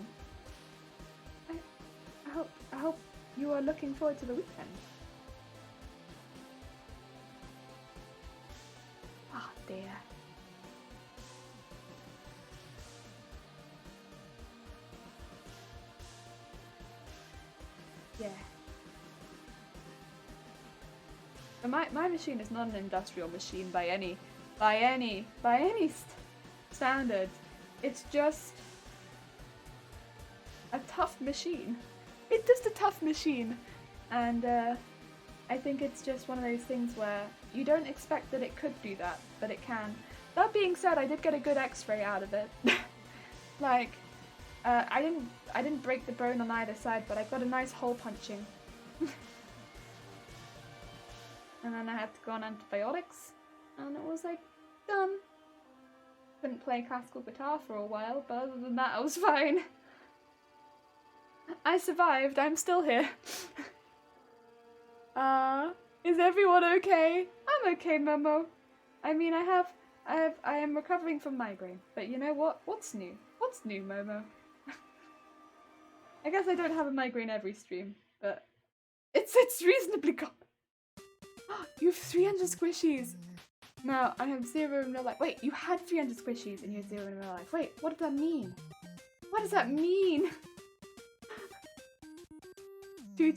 I hope you are looking forward to the weekend. Oh dear. Yeah. But my machine is not an industrial machine by any standard. It's just a tough machine. It's just a tough machine, and I think it's just one of those things where you don't expect that it could do that, but it can. That being said, I did get a good X-ray out of it. Like, I didn't break the bone on either side, but I got a nice hole punching. And then I had to go on antibiotics, and it was like done. Couldn't play classical guitar for a while, but other than that, I was fine. I survived. I'm still here. Is everyone okay? I'm okay, Momo. I mean, I am recovering from migraine. But you know what? What's new? What's new, Momo? I guess I don't have a migraine every stream, but it's reasonably common. You have 300 squishies. No, I have 0 in real life. Wait, you had 300 squishies and you had 0 in real life. Wait, what does that mean? What does that mean?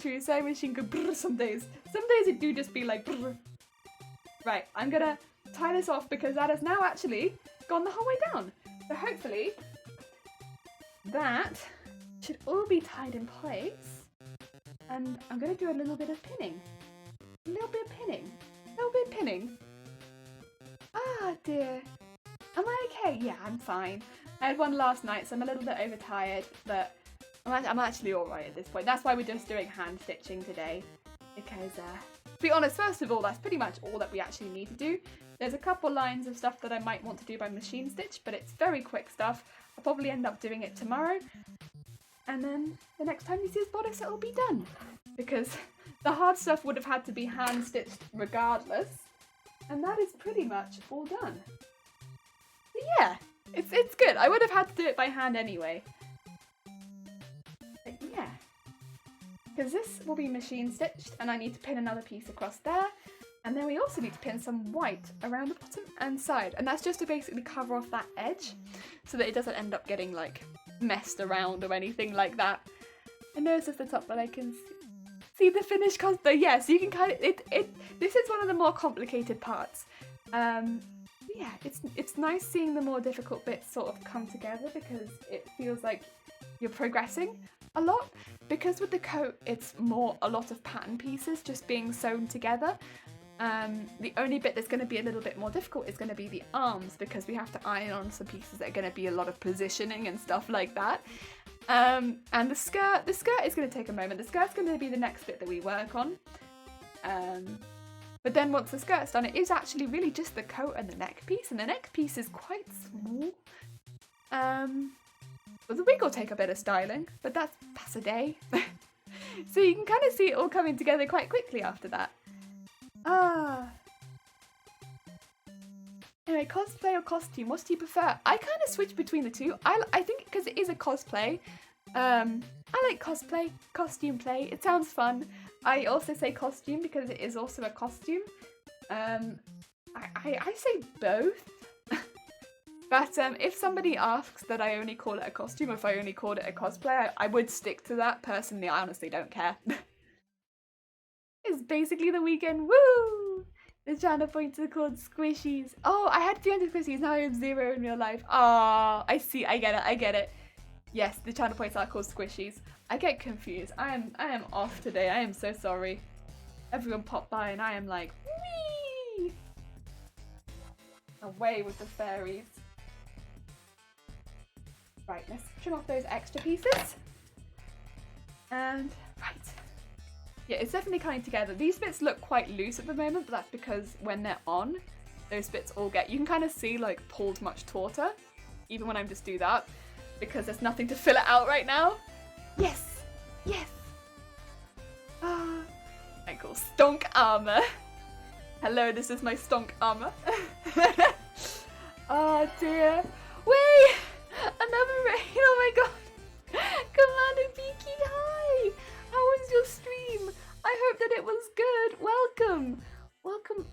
True, sewing machine go brr some days. Some days it do just be like brr. Right, I'm gonna tie this off because that has now actually gone the whole way down. So hopefully that should all be tied in place. And I'm gonna do a little bit of pinning. A little bit of pinning. A little bit of pinning. Ah dear. Am I okay? Yeah, I'm fine. I had one last night, so I'm a little bit overtired, but I'm actually alright at this point. That's why we're just doing hand stitching today. Because, to be honest, first of all, that's pretty much all that we actually need to do. There's a couple lines of stuff that I might want to do by machine stitch, but it's very quick stuff. I'll probably end up doing it tomorrow. And then the next time you see this bodice, it'll be done. Because the hard stuff would have had to be hand stitched regardless. And that is pretty much all done. But yeah, it's good. I would have had to do it by hand anyway. But yeah, because this will be machine stitched and I need to pin another piece across there, and then we also need to pin some white around the bottom and side, and that's just to basically cover off that edge so that it doesn't end up getting like messed around or anything like that. I know it's at the top but I can see the finished cosplay. Yeah, so you can kind of this is one of the more complicated parts. Yeah, it's nice seeing the more difficult bits sort of come together because it feels like you're progressing a lot, because with the coat it's more a lot of pattern pieces just being sewn together. The only bit that's going to be a little bit more difficult is going to be the arms, because we have to iron on some pieces that are going to be a lot of positioning and stuff like that. And the skirt is going to take a moment. The skirt's going to be the next bit that we work on. But then once the skirt's done, it is actually really just the coat and the neck piece, and the neck piece is quite small. But the wig will take a bit of styling, but that's a day. So you can kind of see it all coming together quite quickly after that. Anyway, cosplay or costume, what do you prefer? I kind of switch between the two. I think because it is a cosplay, I like cosplay, costume play. It sounds fun. I also say costume because it is also a costume. I say both. But if somebody asks that I only call it a costume, or if I only called it a cosplay, I would stick to that. Personally, I honestly don't care. It's basically the weekend. Woo! The channel points are called squishies. Oh, I had 300 squishies, now I have 0 in real life. Oh, I see, I get it. Yes, the channel points are called squishies. I get confused. I am off today. I am so sorry. Everyone popped by and I am like, whee! Away with the fairies. Right, let's trim off those extra pieces. And, right. Yeah, it's definitely coming together. These bits look quite loose at the moment, but that's because when they're on, those bits all get, you can kind of see like pulled much tauter, even when I'm just do that, because there's nothing to fill it out right now. Yes, yes. Ah, I call stonk armor. Hello, this is my stonk armor. Oh dear. Wait, another raid, oh my god. Commander Beaky, hi! How was your stream? I hope that it was good. Welcome! Welcome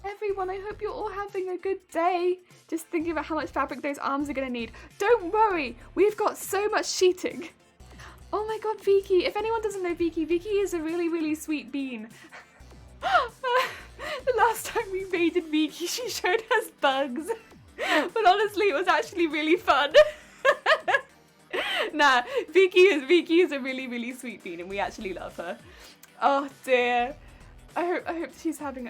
everyone, I hope you're all having a good day. Just thinking about how much fabric those arms are gonna need. Don't worry, we've got so much sheeting. Oh my god, Vicky, if anyone doesn't know Vicky, Vicky is a really, really sweet bean. The last time we raided Vicky, she showed us bugs. But honestly, it was actually really fun. Nah, Vicky is a really, really sweet bean and we actually love her. Oh dear. I hope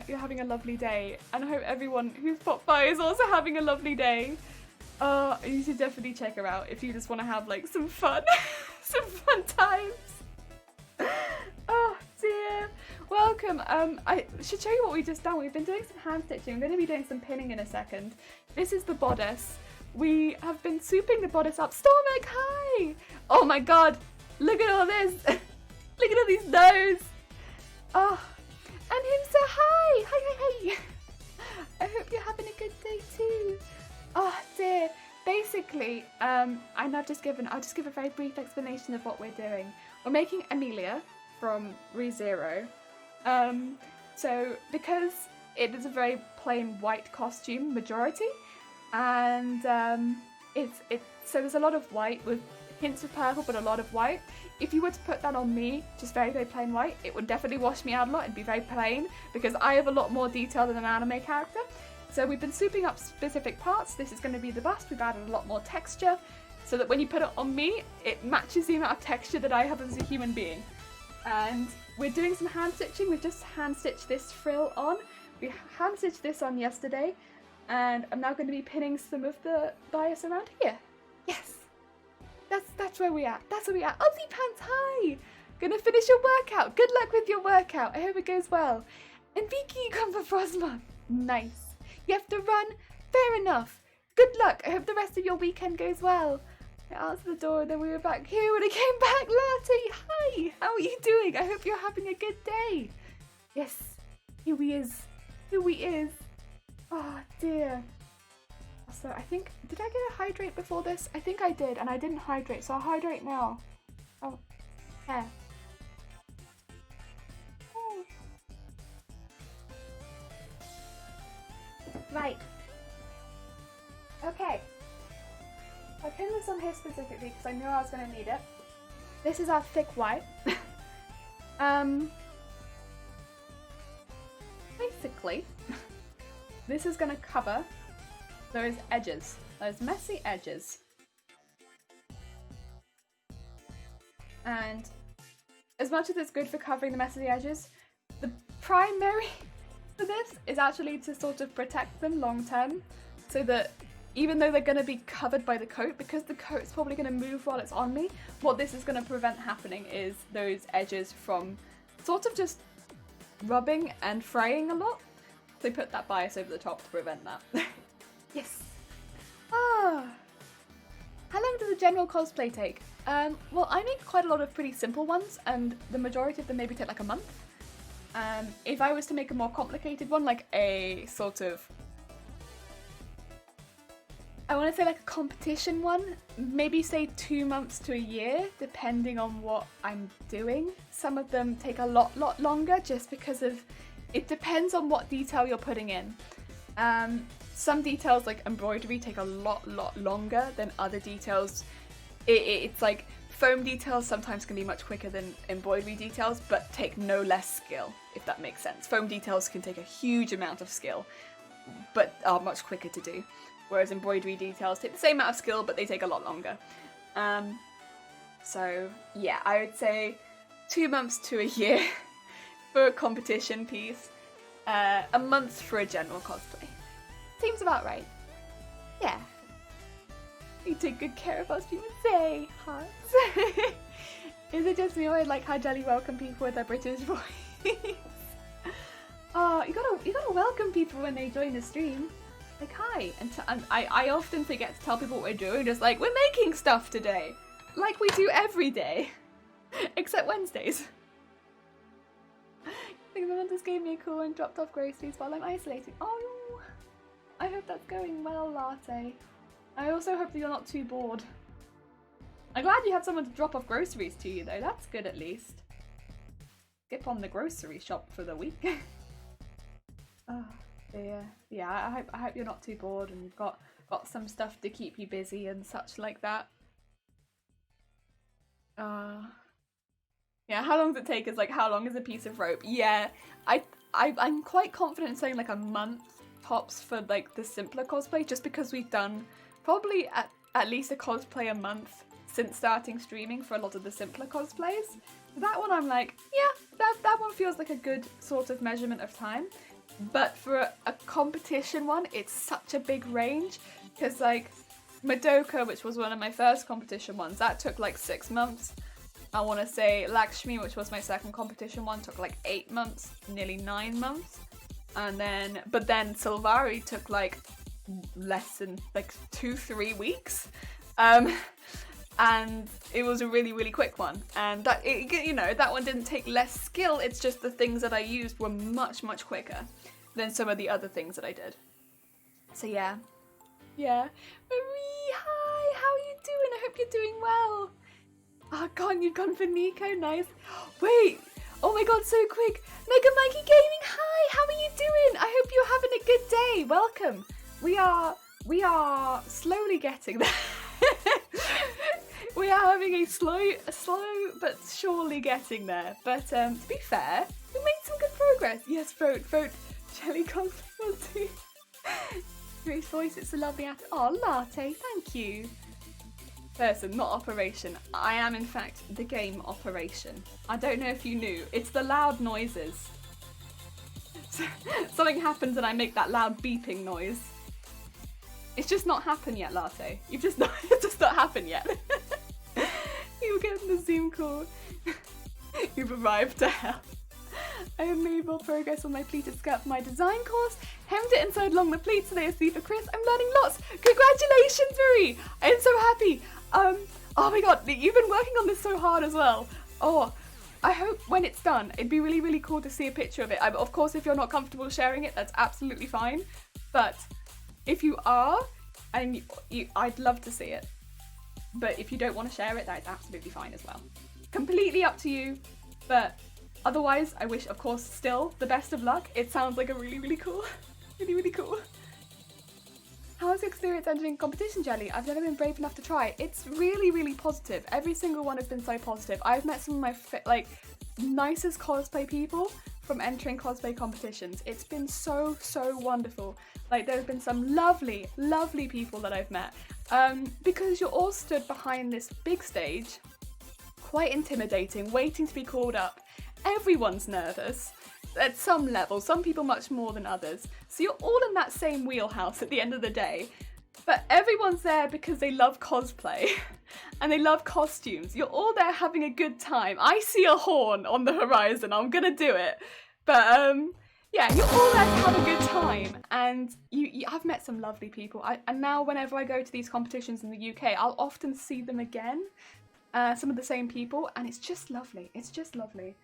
you're having a lovely day, and I hope everyone who's popped by is also having a lovely day. You should definitely check her out if you just want to have like some fun, some fun times. Oh dear. Welcome. I should show you what we've just done. We've been doing some hand stitching. I'm going to be doing some pinning in a second. This is the bodice. We have been souping the bodice up. Stormek, hi! Oh my god, look at all this. Look at all these no's. Oh, and him so hi! Hi. I hope you're having a good day too. Oh dear. Basically, I'll just give a very brief explanation of what we're doing. We're making Emilia from ReZero. So because it is a very plain white costume majority, and so there's a lot of white with hints of purple, but a lot of white. If you were to put that on me, just very, very plain white, it would definitely wash me out a lot. It'd be very plain because I have a lot more detail than an anime character. So we've been souping up specific parts. This is going to be the bust. We've added a lot more texture so that when you put it on me, it matches the amount of texture that I have as a human being. And we're doing some hand stitching. We've just hand stitched this frill on. We hand stitched this on yesterday, and I'm now going to be pinning some of the bias around here. Yes, that's where we are. That's where we are. Aussie Pants, hi! Gonna finish your workout. Good luck with your workout. I hope it goes well. And Vicky, you come for Frostmonth. Nice. You have to run. Fair enough. Good luck. I hope the rest of your weekend goes well. I answered the door and then we were back here when I came back. Lottie, hi! How are you doing? I hope you're having a good day. Yes, here he is. Here he is. Oh dear. So I think, did I get a hydrate before this? I think I did, and I didn't hydrate, so I'll hydrate now. Oh, yeah. Oh. Right. Okay. I pinned this on here specifically because I knew I was going to need it. This is our thick white. Basically, this is going to cover those edges, those messy edges. And as much as it's good for covering the messy edges, the primary for this is actually to sort of protect them long term, so that even though they're going to be covered by the coat, because the coat's probably going to move while it's on me, what this is going to prevent happening is those edges from sort of just rubbing and fraying a lot. So put that bias over the top to prevent that. Yes. Ah. How long does a general cosplay take? Well, I make quite a lot of pretty simple ones, and the majority of them maybe take like a month. If I was to make a more complicated one, like a sort of, I want to say like a competition one, maybe say 2 months to a year, depending on what I'm doing. Some of them take a lot longer just because of, it depends on what detail you're putting in. Some details like embroidery take a lot longer than other details. It's like foam details sometimes can be much quicker than embroidery details, but take no less skill, if that makes sense. Foam details can take a huge amount of skill, but are much quicker to do. Whereas embroidery details take the same amount of skill, but they take a lot longer. So yeah, I would say 2 months to a year for a competition piece, a month for a general cosplay. Seems about right. Yeah. You take good care of us, people say, hearts. Is it just me or I like how Jelly welcome people with their British voice? Oh, you gotta welcome people when they join the stream. Like, hi. And I often forget to tell people what we're doing, just like, we're making stuff today. Like we do every day. Except Wednesdays. I think someone just gave me a call and dropped off groceries while I'm isolating. Oh, I hope that's going well, Latte. I also hope that you're not too bored. I'm glad you had someone to drop off groceries to you though, that's good at least. Skip on the grocery shop for the week. Oh dear. Yeah, I hope you're not too bored and you've got some stuff to keep you busy and such like that. Yeah, how long does it take is like, how long is a piece of rope? Yeah, I'm quite confident in saying like a month tops for like the simpler cosplay, just because we've done probably at least a cosplay a month since starting streaming for a lot of the simpler cosplays. That one I'm like, yeah, that one feels like a good sort of measurement of time. But for a competition one, it's such a big range, because like Madoka, which was one of my first competition ones, that took like 6 months. I want to say Lakshmi, which was my second competition one, took like 8 months, nearly 9 months. And then, but then Sylvari took like less than like 2-3 weeks. And it was a really, really quick one. And that, you know, that one didn't take less skill, it's just the things that I used were much, much quicker than some of the other things that I did. So yeah. Yeah. Marie, hi, how are you doing? I hope you're doing well. Oh god, you've gone for Nico, nice. Wait, oh my god, so quick. Mega Mikey Gaming, hi, how are you doing? I hope you're having a good day. Welcome. We are slowly getting there. We are having a slow but surely getting there. But to be fair, we made some good progress. Yes, vote Jelly Cosplay. Grace voice, it's a lovely oh, Latte, thank you. Person, not operation. I am in fact the game operation. I don't know if you knew, it's the loud noises. Something happens and I make that loud beeping noise. It's just not happened yet, Latte. It's just not happened yet. You were getting the Zoom call. You've arrived to hell. I have made more progress on my pleated skirt for my design course. Hemmed it and sewed along the pleats so they are for Chris. I'm learning lots. Congratulations, Marie. I am so happy. Oh my god, you've been working on this so hard as well. Oh, I hope when it's done, it'd be really, really cool to see a picture of it. Of course, if you're not comfortable sharing it, that's absolutely fine. But if you are, and I'd love to see it. But if you don't want to share it, that's absolutely fine as well. Completely up to you, but otherwise, I wish, of course, still the best of luck. It sounds like a really, really cool, really cool. How's your experience entering competition, Jelly? I've never been brave enough to try. It's really, really positive. Every single one has been so positive. I've met some of my nicest cosplay people from entering cosplay competitions. It's been so, so wonderful. Like, there have been some lovely, lovely people that I've met. Because you're all stood behind this big stage, quite intimidating, waiting to be called up. Everyone's nervous at some level, some people much more than others. So you're all in that same wheelhouse at the end of the day. But everyone's there because they love cosplay and they love costumes. You're all there having a good time. I see a horn on the horizon, I'm gonna do it. But yeah, you're all there to have a good time, and I've met some lovely people. And now whenever I go to these competitions in the UK, I'll often see them again, some of the same people, and it's just lovely. It's just lovely.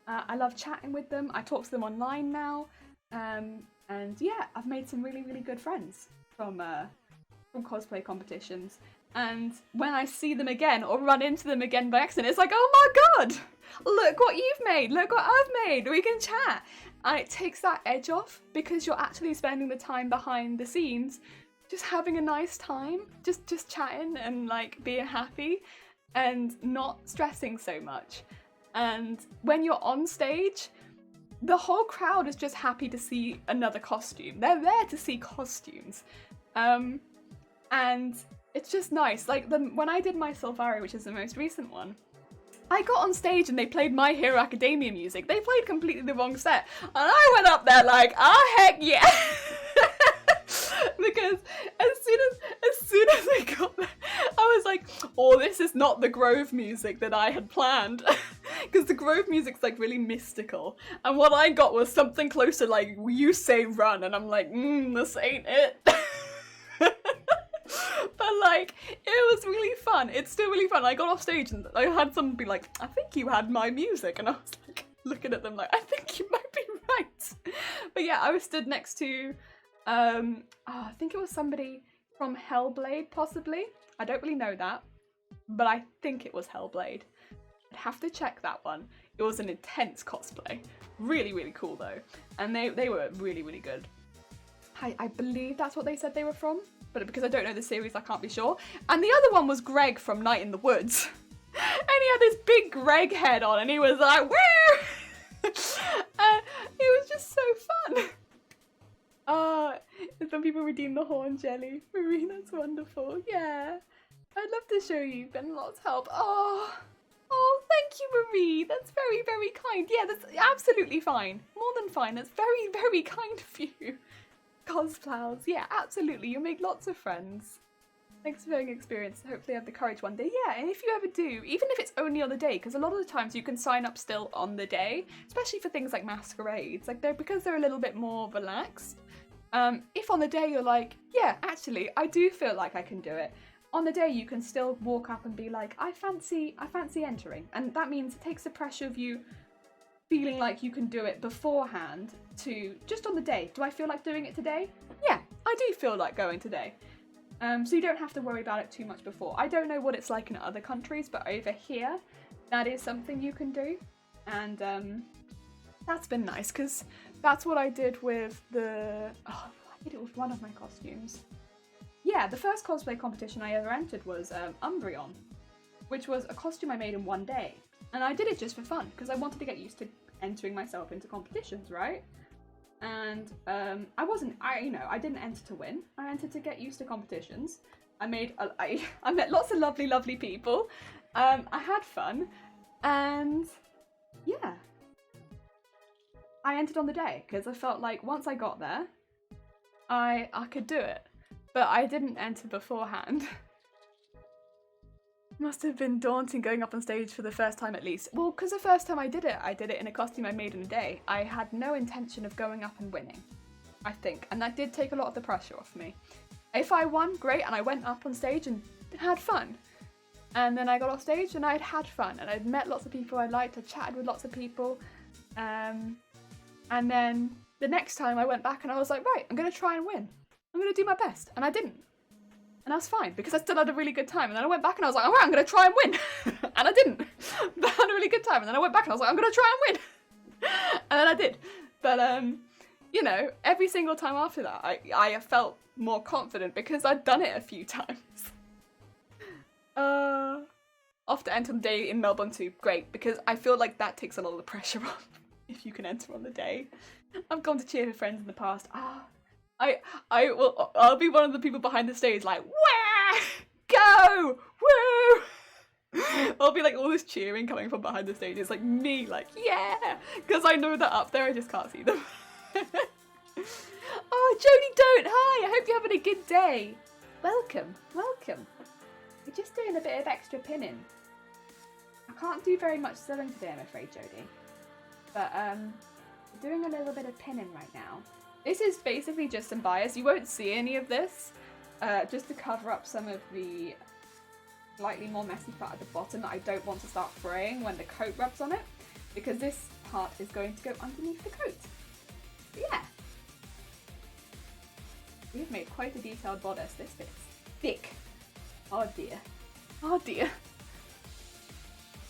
I love chatting with them. I talk to them online now, and yeah, I've made some really, really good friends from cosplay competitions. And when I see them again or run into them again by accident, it's like, oh my god, look what you've made, look what I've made, we can chat. And it takes that edge off because you're actually spending the time behind the scenes, just having a nice time, just chatting and like being happy. and not stressing so much. And when you're on stage, the whole crowd is just happy to see another costume. They're there to see costumes. And it's just nice. Like when I did my Sylvari, which is the most recent one, I got on stage and they played My Hero Academia music. They played completely the wrong set. And I went up there like, oh heck yeah! Because as soon as I got there, I was like, oh, this is not the Grove music that I had planned. Because the Grove music's like really mystical. And what I got was something closer like, you say run. And I'm like, this ain't it. But like, it was really fun. It's still really fun. I got off stage and I had someone be like, I think you had my music. And I was like, looking at them like, I think you might be right. But yeah, I was stood next to, I think it was somebody from Hellblade, possibly. I don't really know that, but I think it was Hellblade. I'd have to check that one. It was an intense cosplay. Really, really cool though. And they were really, really good. I believe that's what they said they were from, but because I don't know the series, I can't be sure. And the other one was Greg from Night in the Woods. And he had this big Greg head on and he was like, where? It was just so fun. Some people redeem the horn jelly. Marie, that's wonderful. Yeah. I'd love to show you. You've been lots of help. Oh, thank you, Marie. That's very, very kind. Yeah, that's absolutely fine. More than fine. That's very, very kind of you. Cosplows. Yeah, absolutely. You'll make lots of friends. Thanks for having experience. Hopefully I have the courage one day. Yeah, and if you ever do, even if it's only on the day, because a lot of the times you can sign up still on the day, especially for things like masquerades, like because they're a little bit more relaxed. If on the day you're like, yeah, actually, I do feel like I can do it. On the day you can still walk up and be like, I fancy entering. And that means it takes the pressure of you feeling like you can do it beforehand to just on the day. Do I feel like doing it today? Yeah, I do feel like going today. So you don't have to worry about it too much before. I don't know what it's like in other countries, but over here, that is something you can do. And that's been nice, because that's what I did with I did it with one of my costumes. Yeah, the first cosplay competition I ever entered was Umbreon, which was a costume I made in one day. And I did it just for fun, because I wanted to get used to entering myself into competitions, right? And I didn't enter to win. I entered to get used to competitions. I met lots of lovely, lovely people. I had fun, and yeah. I entered on the day, because I felt like once I got there, I could do it. But I didn't enter beforehand. Must have been daunting going up on stage for the first time at least. Well, because the first time I did it in a costume I made in a day. I had no intention of going up and winning, I think. And that did take a lot of the pressure off me. If I won, great, and I went up on stage and had fun. And then I got off stage and I'd had fun. And I'd met lots of people I liked, I chatted with lots of people. And then the next time I went back and I was like, right, I'm going to try and win. I'm going to do my best. And I didn't. And that's fine, because I still had a really good time. And then I went back and I was like, all right, I'm going to try and win. And I didn't. But I had a really good time. And then I went back and I was like, I'm going to try and win. And then I did. But, you know, every single time after that, I felt more confident because I'd done it a few times. Off to enter on the day in Melbourne too. Great, because I feel like that takes a lot of the pressure off if you can enter on the day. I've gone to cheer for friends in the past. I'll be one of the people behind the stage like, wah! Go! Woo! I'll be like all this cheering coming from behind the stage. It's like me, like, yeah! Because I know that up there I just can't see them. Oh, Jodie Don't! Hi! I hope you're having a good day. Welcome, welcome. We're just doing a bit of extra pinning. I can't do very much sewing today, I'm afraid, Jodie. But, we're doing a little bit of pinning right now. This is basically just some bias. You won't see any of this, just to cover up some of the slightly more messy part at the bottom that I don't want to start fraying when the coat rubs on it, because this part is going to go underneath the coat. But yeah. We've made quite a detailed bodice. This bit's thick. Oh dear. Oh dear.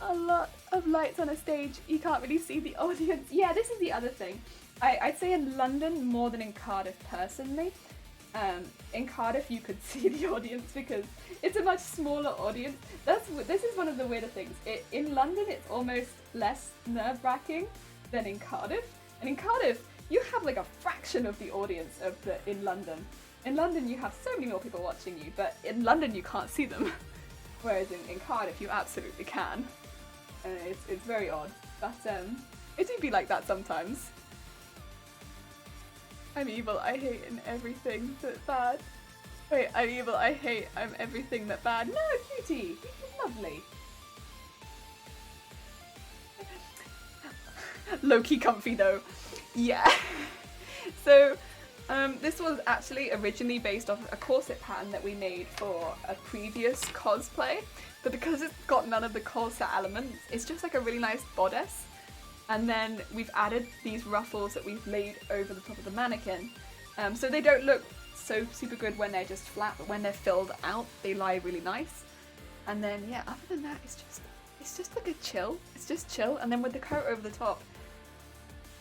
A lot of lights on a stage. You can't really see the audience. Yeah, this is the other thing. I'd say in London more than in Cardiff personally, In Cardiff you could see the audience because it's a much smaller audience. This is one of the weirder things. In London it's almost less nerve-wracking than in Cardiff. And in Cardiff you have like a fraction of the audience in London. In London you have so many more people watching you, but in London you can't see them. Whereas in Cardiff you absolutely can. It's very odd, but it do be like that sometimes. I'm evil, I hate in everything that's bad. Wait, I'm evil, I hate, I'm everything that's bad. No, cutie! You're lovely. Low-key comfy though. Yeah. So, this was actually originally based off a corset pattern that we made for a previous cosplay, but because it's got none of the corset elements, it's just like a really nice bodice. And then we've added these ruffles that we've laid over the top of the mannequin. So they don't look so super good when they're just flat, but when they're filled out, they lie really nice. And then, yeah, other than that, it's just like a chill. It's just chill. And then with the coat over the top,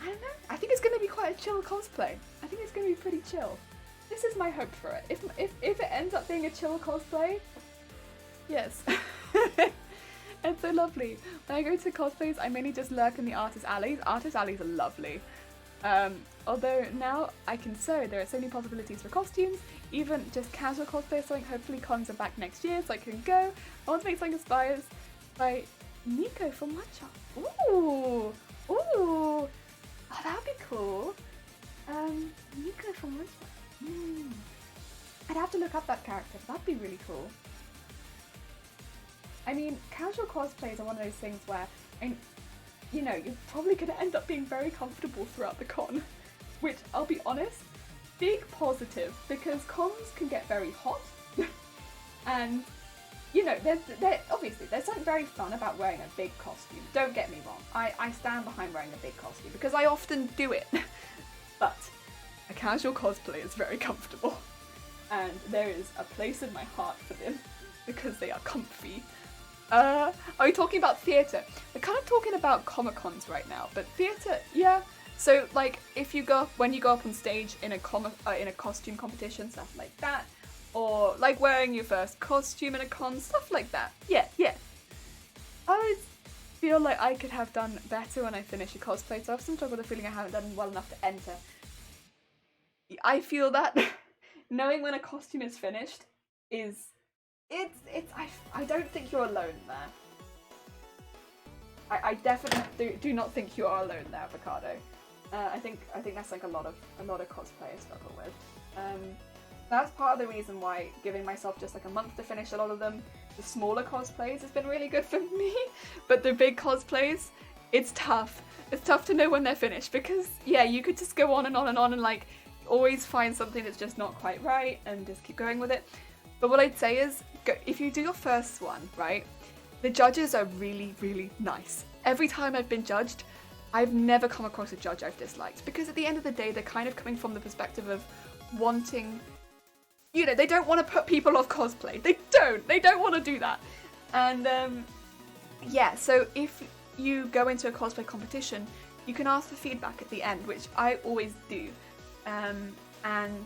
I don't know. I think it's going to be quite a chill cosplay. I think it's going to be pretty chill. This is my hope for it. If it ends up being a chill cosplay, yes. It's so lovely. When I go to cosplays, I mainly just lurk in the artist alleys. Artist alleys are lovely. Although now I can sew, there are so many possibilities for costumes, even just casual cosplay sewing. Hopefully cons are back next year so I can go. I want to make something inspired by Nico from Matcha. Ooh! Ooh! Oh, that'd be cool. Nico from Matcha. I'd have to look up that character, but that'd be really cool. I mean, casual cosplays are one of those things where, you know, you're probably going to end up being very comfortable throughout the con, which, I'll be honest, big positive, because cons can get very hot, and, you know, obviously, there's something very fun about wearing a big costume. Don't get me wrong, I stand behind wearing a big costume, because I often do it, but a casual cosplay is very comfortable, and there is a place in my heart for them, because they are comfy. Are we talking about theatre? We're kind of talking about Comic-Cons right now, but theatre, yeah. So, like, when you go up on stage in a costume competition, stuff like that, or like wearing your first costume in a con, stuff like that. Yeah. I always feel like I could have done better when I finish a cosplay, so I often struggle with the feeling I haven't done well enough to enter. I feel that knowing when a costume is finished is. I don't think you're alone there. I definitely do not think you are alone there, Avocado. I think that's like a lot of cosplayers struggle with. That's part of the reason why giving myself just like a month to finish a lot of them, the smaller cosplays, has been really good for me. But the big cosplays, it's tough. It's tough to know when they're finished because yeah, you could just go on and on and on and like always find something that's just not quite right and just keep going with it. But what I'd say is, if you do your first one, right, the judges are really, really nice. Every time I've been judged, I've never come across a judge I've disliked, because at the end of the day, they're kind of coming from the perspective of wanting, you know, they don't want to put people off cosplay. They don't want to do that. And yeah, so if you go into a cosplay competition, you can ask for feedback at the end, which I always do. And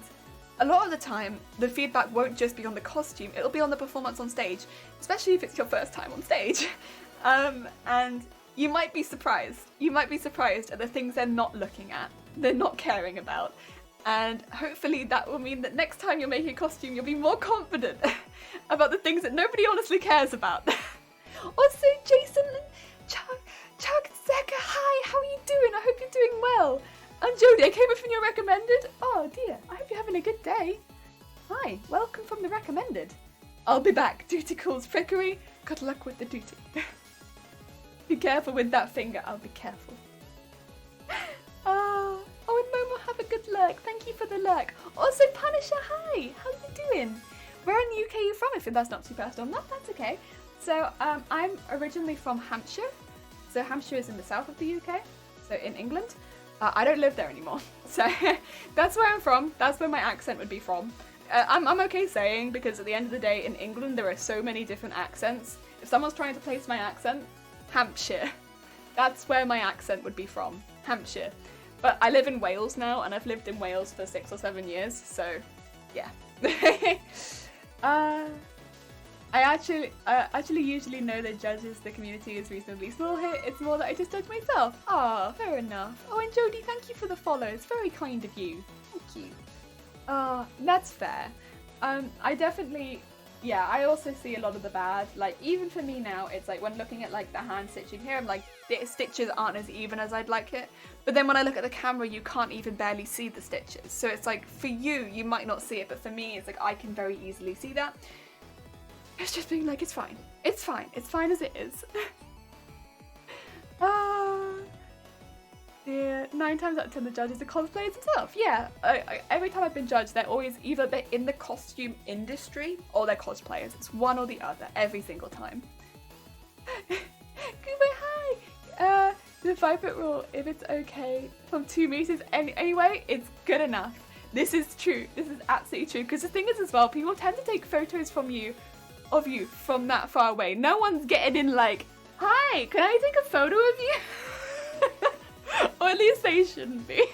a lot of the time, the feedback won't just be on the costume, it'll be on the performance on stage, especially if it's your first time on stage. And you might be surprised. You might be surprised at the things they're not looking at, they're not caring about. And hopefully that will mean that next time you're making a costume, you'll be more confident about the things that nobody honestly cares about. Also, Jason, Chuck, Zeka, hi, how are you doing? I hope you're doing well. And Jodie, I came up from your recommended. Oh dear, I hope you're having a good day. Hi, welcome from the recommended. I'll be back. Duty calls trickery. Good luck with the duty. Be careful with that finger. I'll be careful. Oh, and Momo, have a good lurk. Thank you for the lurk. Also, Punisher, hi. How you doing? Where in the UK are you from? If that's not too personal, no, that's okay. So, I'm originally from Hampshire. So Hampshire is in the south of the UK. So in England. I don't live there anymore, so that's where I'm from, that's where my accent would be from. I'm okay saying, because at the end of the day, in England there are so many different accents. If someone's trying to place my accent, Hampshire. That's where my accent would be from, Hampshire. But I live in Wales now, and I've lived in Wales for 6 or 7 years, so yeah. I actually usually know that judges, the community is reasonably small here. It's more that I just judge myself. Ah, fair enough. Oh, and Jodie, thank you for the follow. It's very kind of you. Thank you. That's fair. I definitely, yeah, I also see a lot of the bad. Like, even for me now, it's like when looking at like the hand stitching here, I'm like, the stitches aren't as even as I'd like it. But then when I look at the camera, you can't even barely see the stitches. So it's like, for you, you might not see it, but for me, it's like, I can very easily see that. It's just being like, it's fine. It's fine. It's fine as it is. Yeah, 9 times out of 10 the judges are cosplayers themselves. Yeah, every time I've been judged, they're always either they're in the costume industry or they're cosplayers. It's one or the other every single time. Goodbye, hi! The 5-foot rule, if it's okay, from 2 meters anyway, it's good enough. This is true. This is absolutely true. Because the thing is as well, people tend to take photos of you from that far away. No one's getting in like, hi, can I take a photo of you? Or at least they shouldn't be.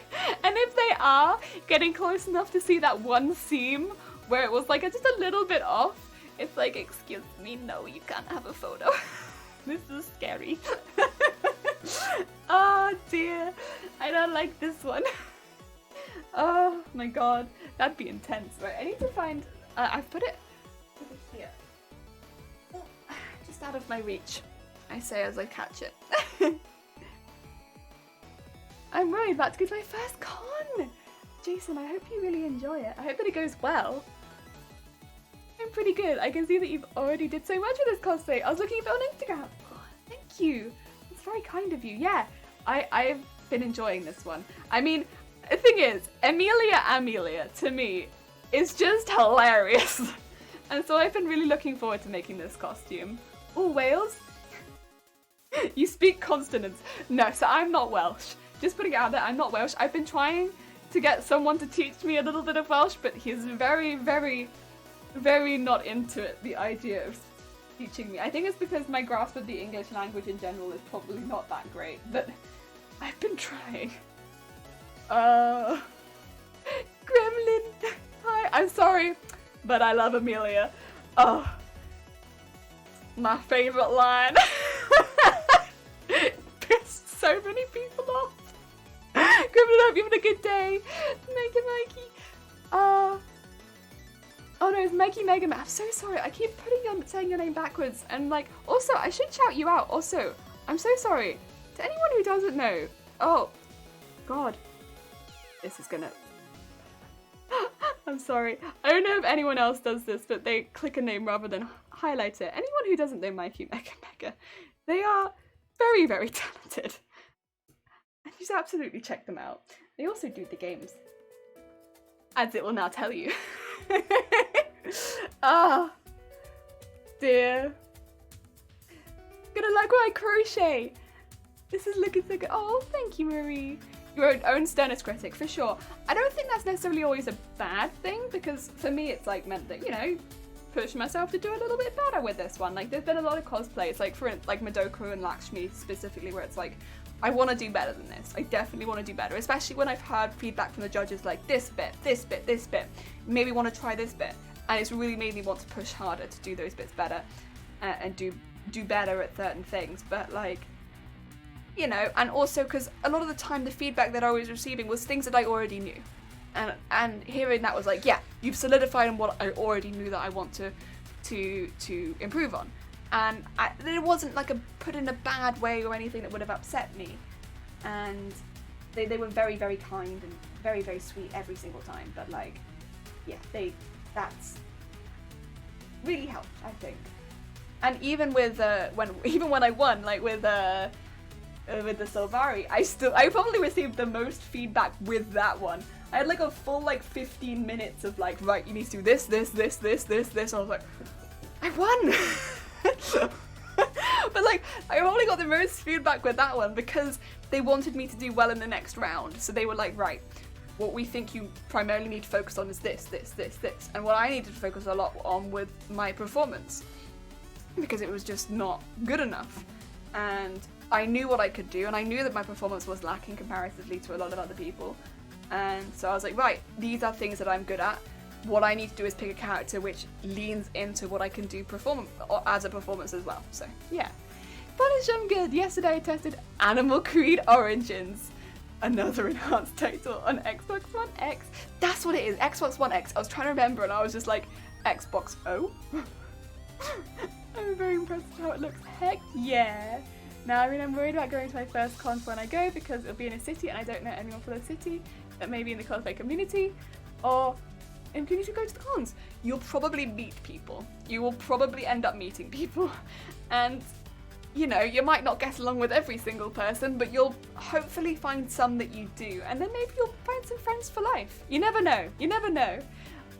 And if they are getting close enough to see that one seam where it was like just a little bit off, it's like, excuse me, no, you can't have a photo. This is scary. Oh dear, I don't like this one. Oh my god, that'd be intense. Right, I need to find, I've put it here. Oh, just out of my reach, I say as I catch it. I'm worried about to go to my first con! Jason, I hope you really enjoy it. I hope that it goes well. I'm pretty good. I can see that you've already did so much with this cosplay. I was looking at it on Instagram. Oh, thank you. It's very kind of you. Yeah, I've been enjoying this one. I mean, the thing is, Emilia, to me, is just hilarious. And so I've been really looking forward to making this costume. Oh, Wales? You speak consonants. No, so I'm not Welsh. Just putting it out there, I'm not Welsh. I've been trying to get someone to teach me a little bit of Welsh, but he's very, very, very not into it, the idea of teaching me. I think it's because my grasp of the English language in general is probably not that great, but I've been trying. Gremlin! Hi, I'm sorry, but I love Emilia. Oh, my favourite line. Pissed so many people off. Gremlin, hope you're having a good day. Mikey. Oh no, it's Mikey Megaman. I'm so sorry. I keep saying your name backwards. And like, also, I should shout you out. Also, I'm so sorry. To anyone who doesn't know. Oh, God. This is gonna... I'm sorry. I don't know if anyone else does this, but they click a name rather than highlight it. Anyone who doesn't know Mikey Mega, they are very, very talented. And you should absolutely check them out. They also do the games. As it will now tell you. Ah, dear. Gonna like why I crochet. This is looking so good. Oh, thank you, Marie. Your own sternest critic, for sure. I don't think that's necessarily always a bad thing, because for me it's like meant that, you know, push myself to do a little bit better with this one. Like, there's been a lot of cosplays, like for like Madoka and Lakshmi specifically, where it's like, I want to do better than this. I definitely want to do better, especially when I've heard feedback from the judges like this bit, maybe want to try this bit. And it's really made me want to push harder to do those bits better and do better at certain things. But like, you know, and also because a lot of the time the feedback that I was receiving was things that I already knew. And hearing that was like, yeah, you've solidified on what I already knew that I want to improve on. And it wasn't like put in a bad way or anything that would have upset me. And they were very, very kind and very, very sweet every single time. But like, yeah, that's really helped, I think. And even with when I won, like with the Solvari, I probably received the most feedback with that one. I had like a full like 15 minutes of like, right, you need to do this. I was like, I won. But like, I only got the most feedback with that one because they wanted me to do well in the next round. So they were like, right, what we think you primarily need to focus on is this. And what I needed to focus a lot on with my performance, because it was just not good enough. And I knew what I could do, and I knew that my performance was lacking comparatively to a lot of other people. And so I was like, right, these are things that I'm good at. what I need to do is pick a character which leans into what I can do as a performance as well. So yeah. Bodice, I'm good. Yesterday I tested Animal Creed Origins. Another enhanced title on Xbox One X. That's what it is, Xbox One X. I was trying to remember and I was just like, Xbox O? I'm very impressed with how it looks. Heck yeah. Now, I mean, I'm worried about going to my first con when I go because it'll be in a city and I don't know anyone for the city, but maybe in the cosplay community or in community go to the cons. You'll probably meet people. You will probably end up meeting people. And you know, you might not get along with every single person, but you'll hopefully find some that you do, and then maybe you'll find some friends for life. You never know. You never know.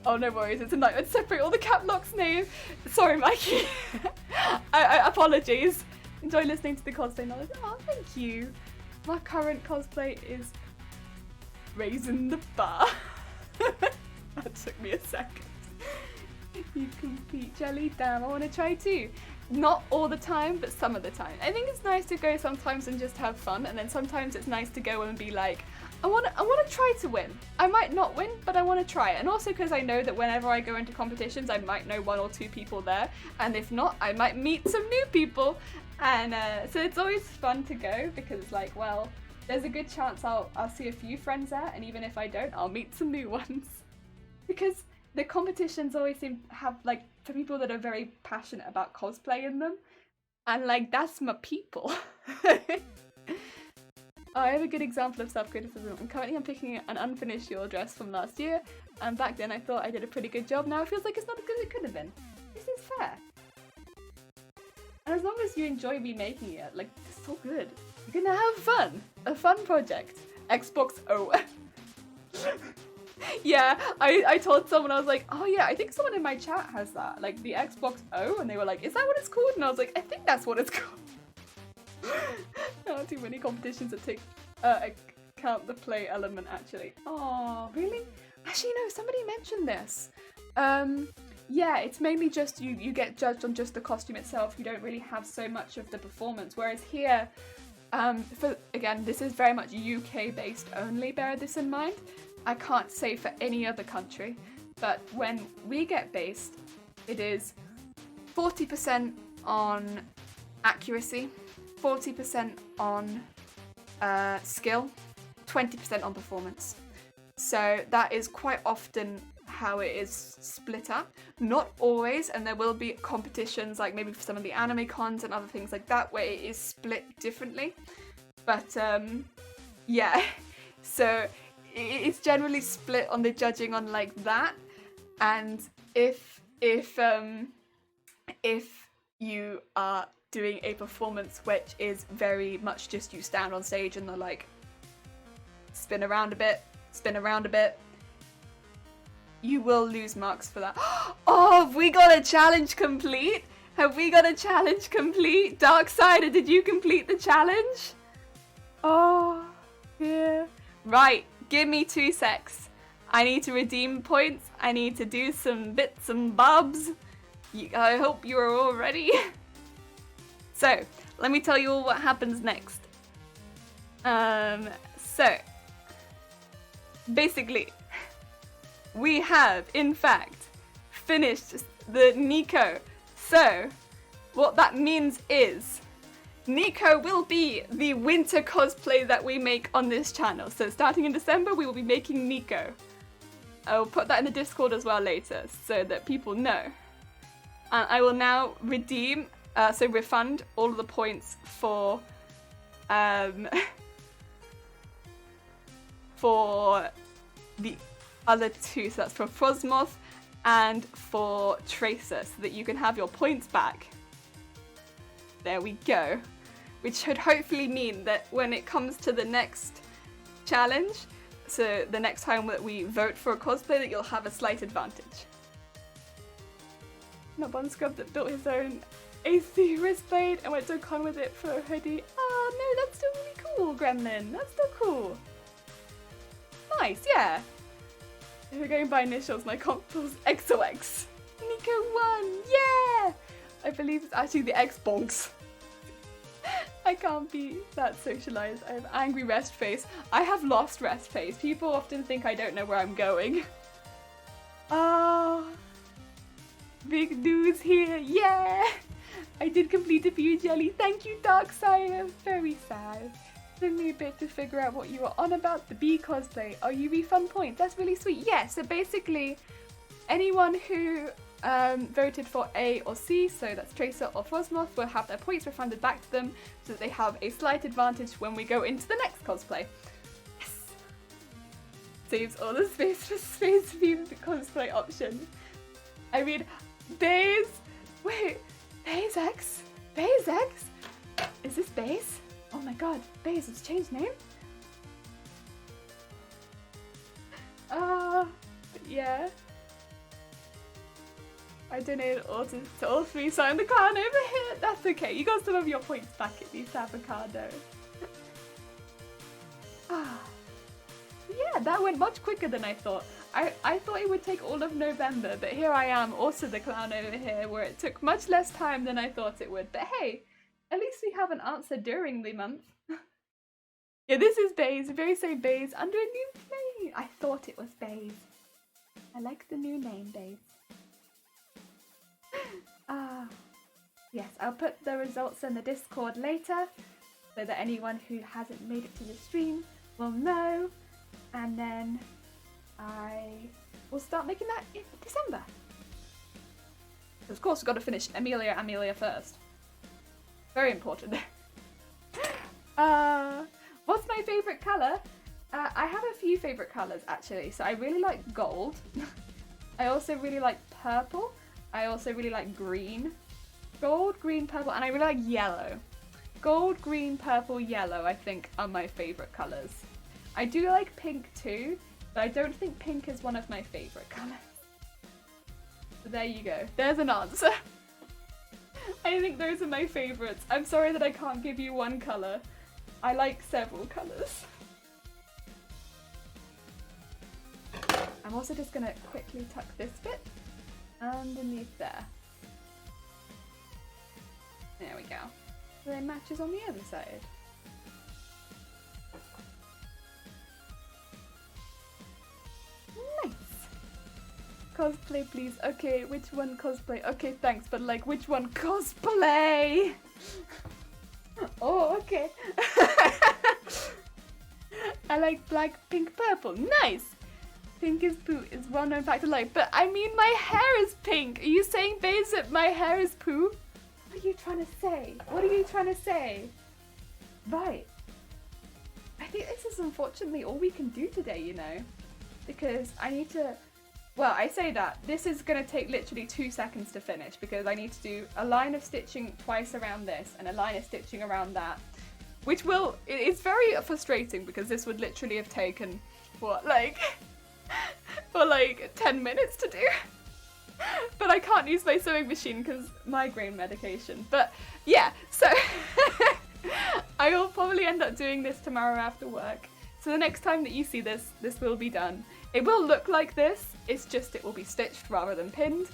Oh, no worries. It's a nightmare to separate all the cap locks now. Sorry, Mikey. I apologies. Enjoy listening to the cosplay knowledge. Oh, thank you. My current cosplay is raising the bar. That took me a second. You complete jelly. Damn, I want to try too. Not all the time, but some of the time. I think it's nice to go sometimes and just have fun, and then sometimes it's nice to go and be like, I want to try to win. I might not win, but I want to try. And also because I know that whenever I go into competitions, I might know 1 or 2 people there, and if not, I might meet some new people. And so it's always fun to go because it's like, well, there's a good chance I'll see a few friends there, and even if I don't, I'll meet some new ones. Because the competitions always seem to have, like, for people that are very passionate about cosplay in them. And, like, that's my people. I have a good example of self-criticism. Currently I'm picking an unfinished Your dress from last year, and back then I thought I did a pretty good job. Now it feels like it's not as good as it could have been. This is fair. And as long as you enjoy remaking it, like, it's so good. You're gonna have fun. A fun project. Xbox O. Yeah, I told someone, I was like, oh yeah, I think someone in my chat has that, like the Xbox O, and they were like, is that what it's called? And I was like, I think that's what it's called. Not too many competitions that take account the play element, actually. Oh, really? Actually, no, somebody mentioned this. Yeah, it's mainly just you get judged on just the costume itself. You don't really have so much of the performance, whereas here, again, this is very much UK based only, bear this in mind. I can't say for any other country, but when we get based, it is 40% on accuracy, 40% on skill, 20% on performance. So that is quite often how it is split up. Not always, and there will be competitions like maybe for some of the anime cons and other things like that where it is split differently. But yeah, so it's generally split on the judging on like that, and if you are doing a performance which is very much just you stand on stage and they're like spin around a bit, you will lose marks for that. Oh, have we got a challenge complete? Darksider, did you complete the challenge? Oh, yeah. Right. Give me 2 secs. I need to redeem points. I need to do some bits and bobs. I hope you are all ready. So, let me tell you all what happens next. So, basically, we have, in fact, finished the Nico. So, what that means is Nico will be the winter cosplay that we make on this channel. So starting in December, we will be making Nico. I'll put that in the Discord as well later so that people know. And I will now refund all of the points for the other 2. So that's for Frosmoth and for Tracer, so that you can have your points back. There we go. Which should hopefully mean that when it comes to the next challenge, so the next time that we vote for a cosplay, that you'll have a slight advantage. Not one scrub that built his own AC wristblade and went to a con with it for a hoodie. Oh no, that's still really cool, Gremlin. That's still cool. Nice, yeah. If we're going by initials, my comp was XOX. Nico won, yeah! I believe it's actually the Xbox. I can't be that socialized. I have angry rest face. I have lost rest face. People often think I don't know where I'm going. Oh, big news here. Yeah! I did complete a few jelly. Thank you, Darkside. I'm very sad. Took me a bit to figure out what you were on about. The bee cosplay. Oh, you refund points. That's really sweet. Yeah, so basically, anyone who voted for A or C, so that's Tracer or Frostmoth, will have their points refunded back to them so that they have a slight advantage when we go into the next cosplay. Yes! Saves all the space for space-themed cosplay options. I mean, Baze... Wait, Baze X? Baze X? Is this Baze? Oh my god, Baze has changed name? Yeah. I donated all to all three, so I'm the clown over here. That's okay, you got some of your points back at least, avocado. Yeah, that went much quicker than I thought. I thought it would take all of November, but here I am, also the clown over here, where it took much less time than I thought it would. But hey, at least we have an answer during the month. Yeah, this is Baze, very same Baze, under a new name. I thought it was Baze. I like the new name, Baze. Yes, I'll put the results in the Discord later, so that anyone who hasn't made it to the stream will know, and then I will start making that in December. Of course, we've got to finish Emilia first. Very important. What's my favourite colour? I have a few favourite colours actually. So I really like gold. I also really like purple. I also really like green. Gold, green, purple, and I really like yellow. Gold, green, purple, yellow I think are my favourite colours. I do like pink too, but I don't think pink is one of my favourite colours. So there you go. There's an answer. I think those are my favourites. I'm sorry that I can't give you one colour. I like several colours. I'm also just going to quickly tuck this bit underneath there. There we go. So it matches on the other side. Nice. Cosplay please. Okay, which one cosplay? Okay, thanks, but like which one cosplay? Oh, okay. I like black, pink, purple. Nice! Pink is poo is well known fact of life. But I mean my hair is pink. Are you saying, Baze, that my hair is poo? What are you trying to say? What are you trying to say? Right. I think this is unfortunately all we can do today, you know? Because I need to... Well, I say that. This is going to take literally 2 seconds to finish because I need to do a line of stitching twice around this and a line of stitching around that. Which will... It's very frustrating because this would literally have taken, what, like... for like 10 minutes to do. But I can't use my sewing machine because migraine medication. But yeah, so I will probably end up doing this tomorrow after work. So the next time that you see this, this will be done. It will look like this, it's just it will be stitched rather than pinned.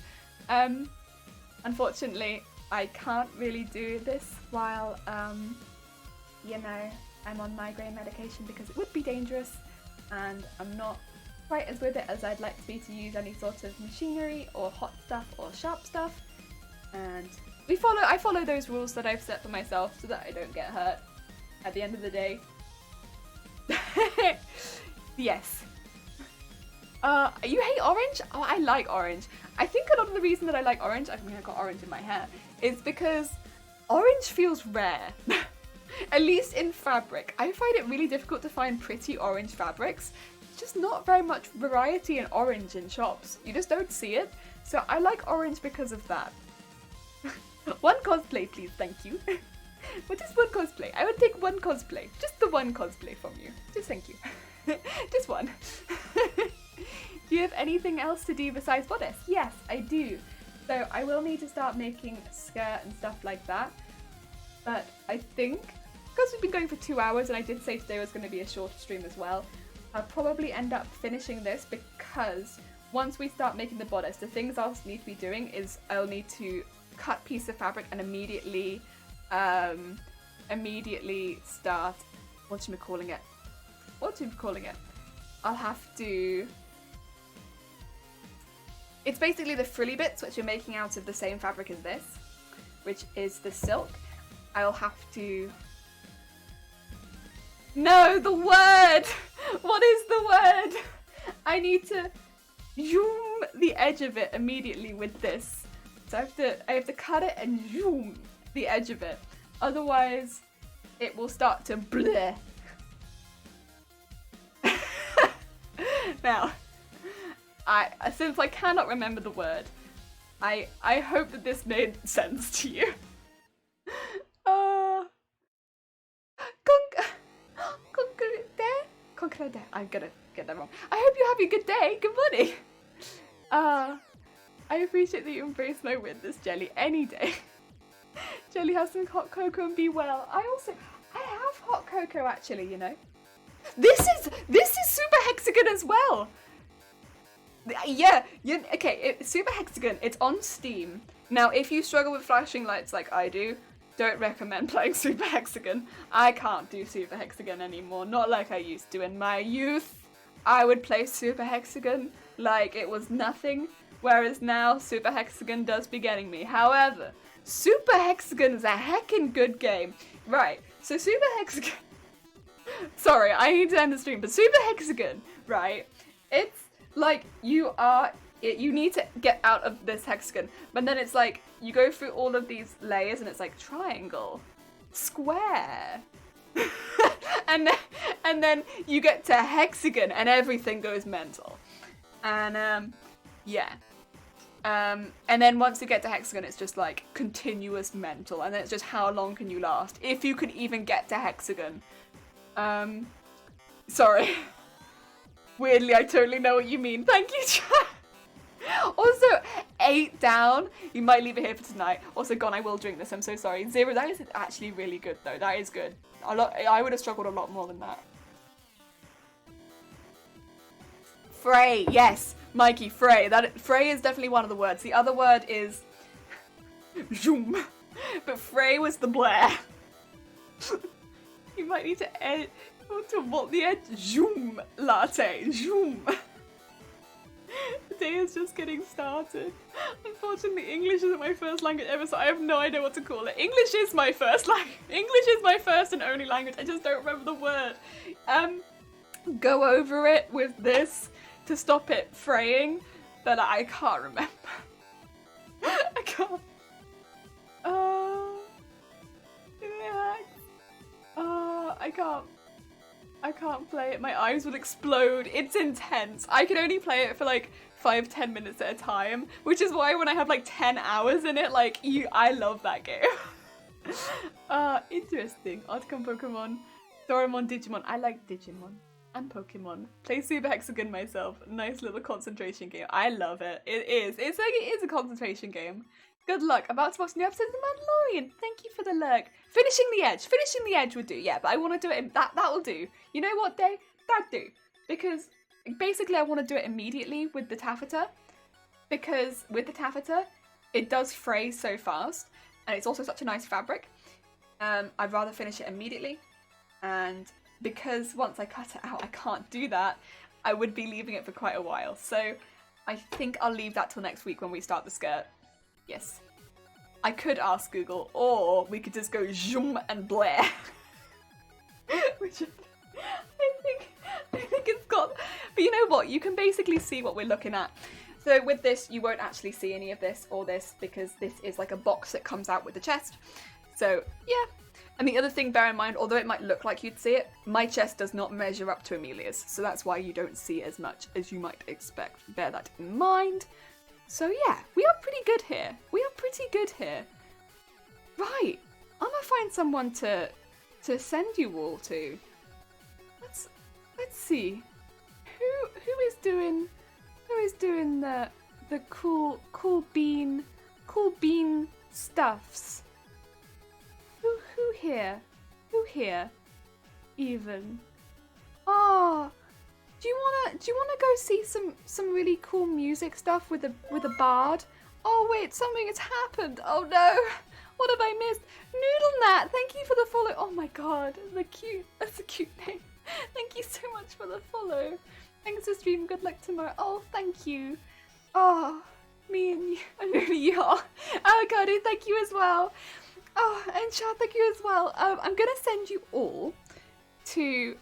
Unfortunately, I can't really do this while, you know, I'm on migraine medication because it would be dangerous and I'm not quite as with it as I'd like to be to use any sort of machinery or hot stuff or sharp stuff. And I follow those rules that I've set for myself so that I don't get hurt at the end of the day. Yes. You hate orange? Oh, I like orange. I think a lot of the reason that I like orange, I mean I got orange in my hair, is because orange feels rare. At least in fabric. I find it really difficult to find pretty orange fabrics. Just not very much variety in orange in shops. You just don't see it. So I like orange because of that. One cosplay please, thank you. But just one cosplay. I would take one cosplay. Just the one cosplay from you. Just thank you. Just one. Do you have anything else to do besides bodice? Yes, I do. So I will need to start making a skirt and stuff like that. But I think, because we've been going for 2 hours and I did say today was going to be a shorter stream as well, I'll probably end up finishing this because once we start making the bodice, the things I'll need to be doing is I'll need to cut piece of fabric and immediately start, whatchamacalling it? I'll have to, It's basically the frilly bits which you're making out of the same fabric as this, which is the silk. I'll have to... No, the word! What is the word? I need to zoom the edge of it immediately with this. So I have to cut it and zoom the edge of it. Otherwise, it will start to bleh. Now, since I cannot remember the word, I hope that this made sense to you. Concrete. I'm gonna get that wrong. I hope you have a good day. Good morning. I appreciate that you embrace my weirdness, Jelly, any day. Jelly, have some hot cocoa and be well. I have hot cocoa actually, you know. This is Super Hexagon as well. Yeah, okay, Super Hexagon, it's on Steam. Now, if you struggle with flashing lights like I do, don't recommend playing Super Hexagon. I can't do Super Hexagon anymore, not like I used to. In my youth, I would play Super Hexagon like it was nothing, whereas now Super Hexagon does be getting me. However, Super Hexagon is a heckin' good game. Right, so Super Hexagon... Sorry, I need to end the stream, but Super Hexagon, right, it's like you need to get out of this hexagon, but then it's like you go through all of these layers and it's like triangle, square, and then you get to hexagon and everything goes mental. And yeah. And then once you get to hexagon, it's just like continuous mental, and then it's just how long can you last, if you can even get to hexagon. Sorry. Weirdly, I totally know what you mean. Thank you, chat. Also, 8 down. You might leave it here for tonight. Also, gone, I will drink this. I'm so sorry. 0, that is actually really good, though. That is good. I would have struggled a lot more than that. Frey, yes. Mikey, Frey. Frey is definitely one of the words. The other word is... zoom. But Frey was the Blair. You might need to edit to what the edge. Zoom latte. Zoom. The day is just getting started. Unfortunately, English isn't my first language ever, so I have no idea what to call it. English is my first language. English is my first and only language. I just don't remember the word. Go over it with this to stop it fraying, but I can't remember. I can't. I can't play it. My eyes will explode. It's intense. I can only play it for like 5-10 minutes at a time, which is why when I have like 10 hours in it, like I love that game. Interesting. Outcome Pokemon. Doraemon, Digimon. I like Digimon and Pokemon. Play Super Hexagon myself. Nice little concentration game. I love it. It is. It's like it is a concentration game. Good luck. About to watch new episodes of The Mandalorian. Thank you for the lurk. Finishing the edge. Finishing the edge would do, yeah, but I want to do it, that will do. You know what, Day? That'd do. Because basically I want to do it immediately with the taffeta. Because with the taffeta, it does fray so fast. And it's also such a nice fabric. I'd rather finish it immediately. And because once I cut it out, I can't do that, I would be leaving it for quite a while. So I think I'll leave that till next week when we start the skirt. Yes. I could ask Google, or we could just go zoom and Blair. Which I think it's got... But you know what? You can basically see what we're looking at. So with this, you won't actually see any of this or this, because this is like a box that comes out with the chest. So, yeah. And the other thing, bear in mind, although it might look like you'd see it, my chest does not measure up to Emilia's. So that's why you don't see as much as you might expect. Bear that in mind. So yeah, we are pretty good here. We are pretty good here. Right, I'm gonna find someone to send you all to. Let's see. Who is doing the cool bean stuffs? Who here? Who here? Even. Oh. Do you wanna go see some really cool music stuff with a bard? Oh wait, something has happened. Oh no, what have I missed? Noodle Nat, thank you for the follow. Oh my god, that's a cute name. Thank you so much for the follow. Thanks for stream. Good luck tomorrow. Oh, thank you. Oh, Me and you, and only you are. Avocado, thank you as well. Oh, and Chad, thank you as well. I'm gonna send you all to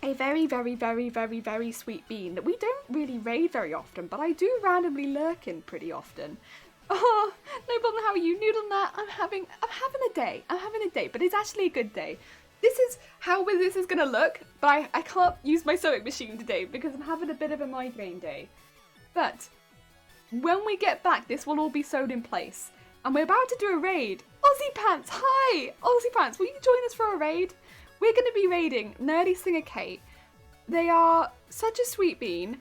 a very, very, very, very, very sweet bean that we don't really raid very often, but I do randomly lurk in pretty often. Oh, no problem. How are you, Noodle Nut? I'm having a day. I'm having a day, but it's actually a good day. This is how this is gonna look, but I can't use my sewing machine today because I'm having a bit of a migraine day. But when we get back, this will all be sewn in place. And we're about to do a raid. Aussie Pants, hi! Aussie Pants, will you join us for a raid? We're going to be raiding Nerdy Singer Kate. They are such a sweet bean.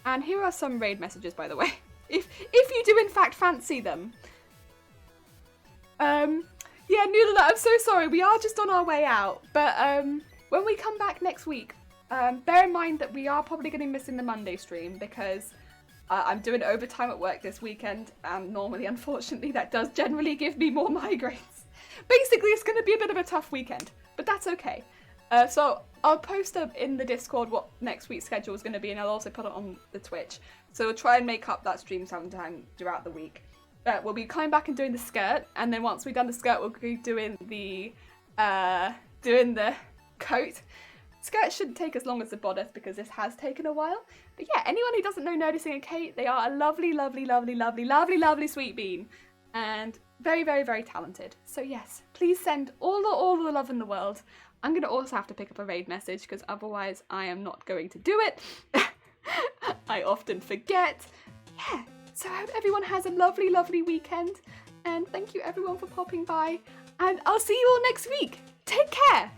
And here are some raid messages, by the way. If you do in fact fancy them. Yeah, Noodle, I'm so sorry. We are just on our way out. But when we come back next week, bear in mind that we are probably going to be missing the Monday stream because I'm doing overtime at work this weekend, and normally, unfortunately, that does generally give me more migraines. Basically, it's going to be a bit of a tough weekend, but that's okay. So I'll post up in the Discord what next week's schedule is going to be, and I'll also put it on the Twitch. So we'll try and make up that stream sometime throughout the week. We'll be coming back and doing the skirt, and then once we've done the skirt, we'll be doing the coat. Skirt shouldn't take as long as the bodice because this has taken a while. But yeah, anyone who doesn't know Nerdy Singer Kate, they are a lovely, lovely, lovely, lovely, lovely, lovely sweet bean. And very, very, very talented. So yes, please send all the love in the world. I'm going to also have to pick up a raid message because otherwise I am not going to do it. I often forget. Yeah, so I hope everyone has a lovely, lovely weekend. And thank you everyone for popping by. And I'll see you all next week. Take care.